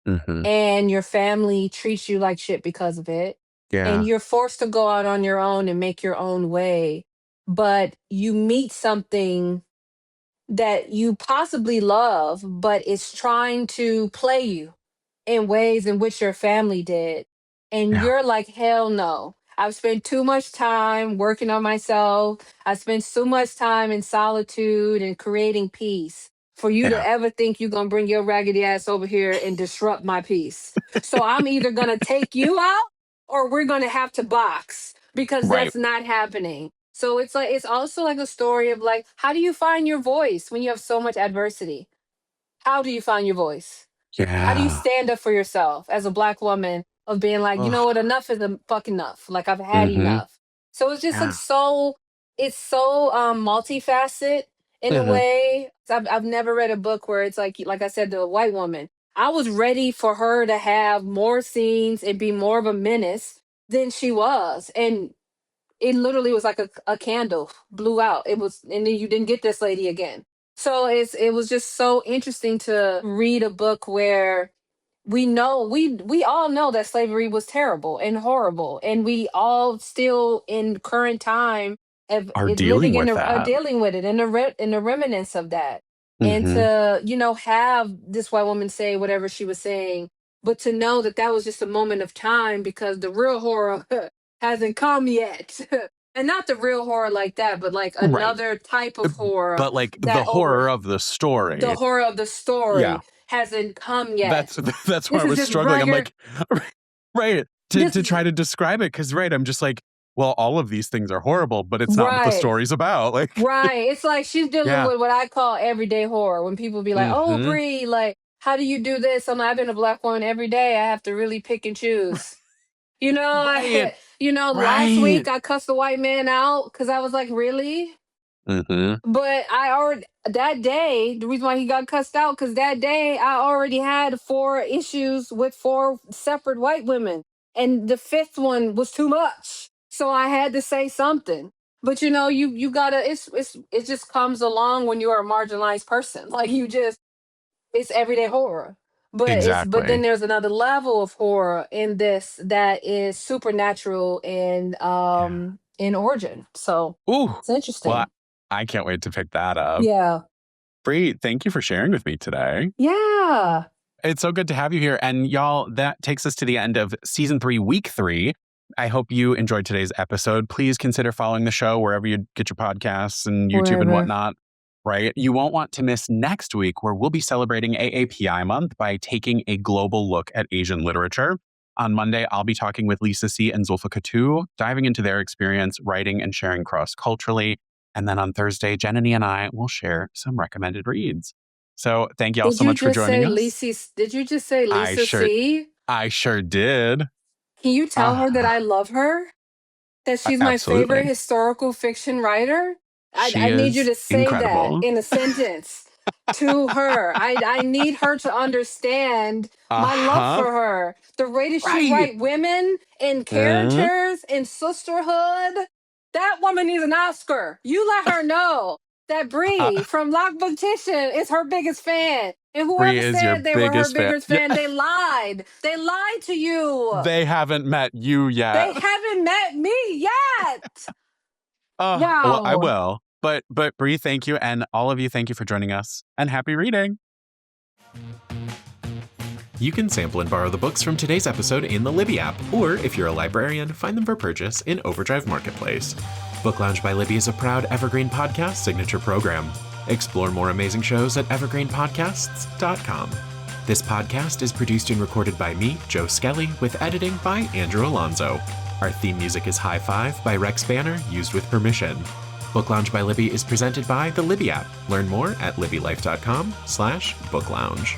[SPEAKER 1] Mm-hmm.
[SPEAKER 2] and your family treats you like shit because of it?
[SPEAKER 1] Yeah.
[SPEAKER 2] and you're forced to go out on your own and make your own way, but you meet something that you possibly love, but it's trying to play you in ways in which your family did. And
[SPEAKER 1] Yeah.
[SPEAKER 2] you're like, hell no. I've spent too much time working on myself. I spent so much time in solitude and creating peace for you to
[SPEAKER 1] Yeah.
[SPEAKER 2] ever think you're going to bring your raggedy ass over here and disrupt my peace. So I'm either going to take you out or we're going to have to box because
[SPEAKER 1] Right.
[SPEAKER 2] that's not happening. So it's like, it's also like a story of like, how do you find your voice when you have so much adversity? How do you find your voice? How do you
[SPEAKER 1] Yeah.
[SPEAKER 2] stand up for yourself as a Black woman of being like, you know
[SPEAKER 1] Ugh.
[SPEAKER 2] what, enough is fuck enough. Like I've had
[SPEAKER 1] Mm-hmm.
[SPEAKER 2] enough. So it's just like
[SPEAKER 1] Yeah.
[SPEAKER 2] so it's so multifaceted in a
[SPEAKER 1] Mm-hmm.
[SPEAKER 2] way. I've never read a book where it's like I said, the white woman. I was ready for her to have more scenes and be more of a menace than she was. And it literally was like a candle blew out. It was, and then you didn't get this lady again. So it was just so interesting to read a book where we all know that slavery was terrible and horrible, and we all still in current time have
[SPEAKER 1] Are
[SPEAKER 2] it
[SPEAKER 1] dealing
[SPEAKER 2] living in
[SPEAKER 1] with
[SPEAKER 2] are
[SPEAKER 1] that.
[SPEAKER 2] dealing with it in the remnants of that. And
[SPEAKER 1] Mm-hmm.
[SPEAKER 2] to have this white woman say whatever she was saying, but to know that that was just a moment of time because the real horror hasn't come yet. And not the real horror like that, but like
[SPEAKER 1] Right.
[SPEAKER 2] another type of horror
[SPEAKER 1] But like the
[SPEAKER 2] that
[SPEAKER 1] horror of the
[SPEAKER 2] the
[SPEAKER 1] story.
[SPEAKER 2] horror of the
[SPEAKER 1] Yeah.
[SPEAKER 2] story hasn't come yet.
[SPEAKER 1] That's where
[SPEAKER 2] This
[SPEAKER 1] I
[SPEAKER 2] is
[SPEAKER 1] was
[SPEAKER 2] just
[SPEAKER 1] struggling. I'm
[SPEAKER 2] regular.
[SPEAKER 1] like, right.
[SPEAKER 2] This
[SPEAKER 1] To
[SPEAKER 2] is
[SPEAKER 1] try to describe it, because right, I'm just like, well, all of these things are horrible, but it's not what the
[SPEAKER 2] right,
[SPEAKER 1] story's about. Like,
[SPEAKER 2] right. It's like she's dealing
[SPEAKER 1] yeah.
[SPEAKER 2] with what I call everyday horror. When people be like, "Oh,
[SPEAKER 1] Mm-hmm.
[SPEAKER 2] Bree, like, how do you do this?" I'm like, "I've been a Black woman every day. I have to really pick and choose."
[SPEAKER 1] Right.
[SPEAKER 2] Last week
[SPEAKER 1] Right.
[SPEAKER 2] I cussed a white man out because I was like, "Really?"
[SPEAKER 1] Mm-hmm.
[SPEAKER 2] But I already that day, the reason why he got cussed out, because that day I already had 4 issues with 4 separate white women, and the fifth one was too much. So I had to say something. But you gotta. It just comes along when you are a marginalized person. Like it's everyday horror. But then
[SPEAKER 1] Exactly.
[SPEAKER 2] there's another level of horror in this that is supernatural
[SPEAKER 1] Yeah.
[SPEAKER 2] in origin. So
[SPEAKER 1] Ooh.
[SPEAKER 2] it's
[SPEAKER 1] Well,
[SPEAKER 2] interesting.
[SPEAKER 1] I can't wait to pick that up.
[SPEAKER 2] Yeah.
[SPEAKER 1] Bree, thank you for sharing with me today.
[SPEAKER 2] Yeah.
[SPEAKER 1] It's so good to have you here. And y'all, that takes us to the end of season 3, week 3. I hope you enjoyed today's episode. Please consider following the show wherever you get your podcasts and YouTube and
[SPEAKER 2] Wherever.
[SPEAKER 1] whatnot, right? You won't want to miss next week, where we'll be celebrating AAPI month by taking a global look at Asian literature. On Monday, I'll be talking with Lisa C. and Zulfa Katu, diving into their experience writing and sharing cross-culturally. And then on Thursday, Jenny and I will share some recommended reads. So thank y'all
[SPEAKER 2] Did
[SPEAKER 1] so
[SPEAKER 2] you
[SPEAKER 1] much for
[SPEAKER 2] just
[SPEAKER 1] joining
[SPEAKER 2] say
[SPEAKER 1] us.
[SPEAKER 2] Did you just say
[SPEAKER 1] I
[SPEAKER 2] Lisa
[SPEAKER 1] sure,
[SPEAKER 2] C?
[SPEAKER 1] I sure did.
[SPEAKER 2] Can you tell her that I
[SPEAKER 1] Ah,
[SPEAKER 2] love her? That she's my favorite
[SPEAKER 1] absolutely.
[SPEAKER 2] historical fiction writer?
[SPEAKER 1] She
[SPEAKER 2] I need you
[SPEAKER 1] is
[SPEAKER 2] to say that
[SPEAKER 1] incredible.
[SPEAKER 2] in a sentence to her. I need her to understand my love
[SPEAKER 1] Uh-huh.
[SPEAKER 2] for her. The way that she
[SPEAKER 1] Right.
[SPEAKER 2] write women and
[SPEAKER 1] Mm,
[SPEAKER 2] characters and sisterhood. That woman needs an Oscar. You let her know that Bree
[SPEAKER 1] uh,
[SPEAKER 2] from Booktician is her biggest fan. And
[SPEAKER 1] Bree
[SPEAKER 2] whoever
[SPEAKER 1] is your
[SPEAKER 2] said they were her
[SPEAKER 1] biggest fan.
[SPEAKER 2] biggest
[SPEAKER 1] Yeah,
[SPEAKER 2] fan, they lied. They lied to you.
[SPEAKER 1] they haven't met you
[SPEAKER 2] They
[SPEAKER 1] yet.
[SPEAKER 2] haven't met me yet.
[SPEAKER 1] Well, I
[SPEAKER 2] Wow.
[SPEAKER 1] will. But Bree, thank you. And all of you, thank you for joining us. And happy reading. You can sample and borrow the books from today's episode in the Libby app, or if you're a librarian, find them for purchase in Overdrive Marketplace. Book Lounge by Libby is a proud Evergreen Podcast signature program. Explore more amazing shows at evergreenpodcasts.com. This podcast is produced and recorded by me, Joe Skelly, with editing by Andrew Alonso. Our theme music is High Five by Rex Banner, used with permission. Book Lounge by Libby is presented by the Libby app. Learn more at libbylife.com/booklounge.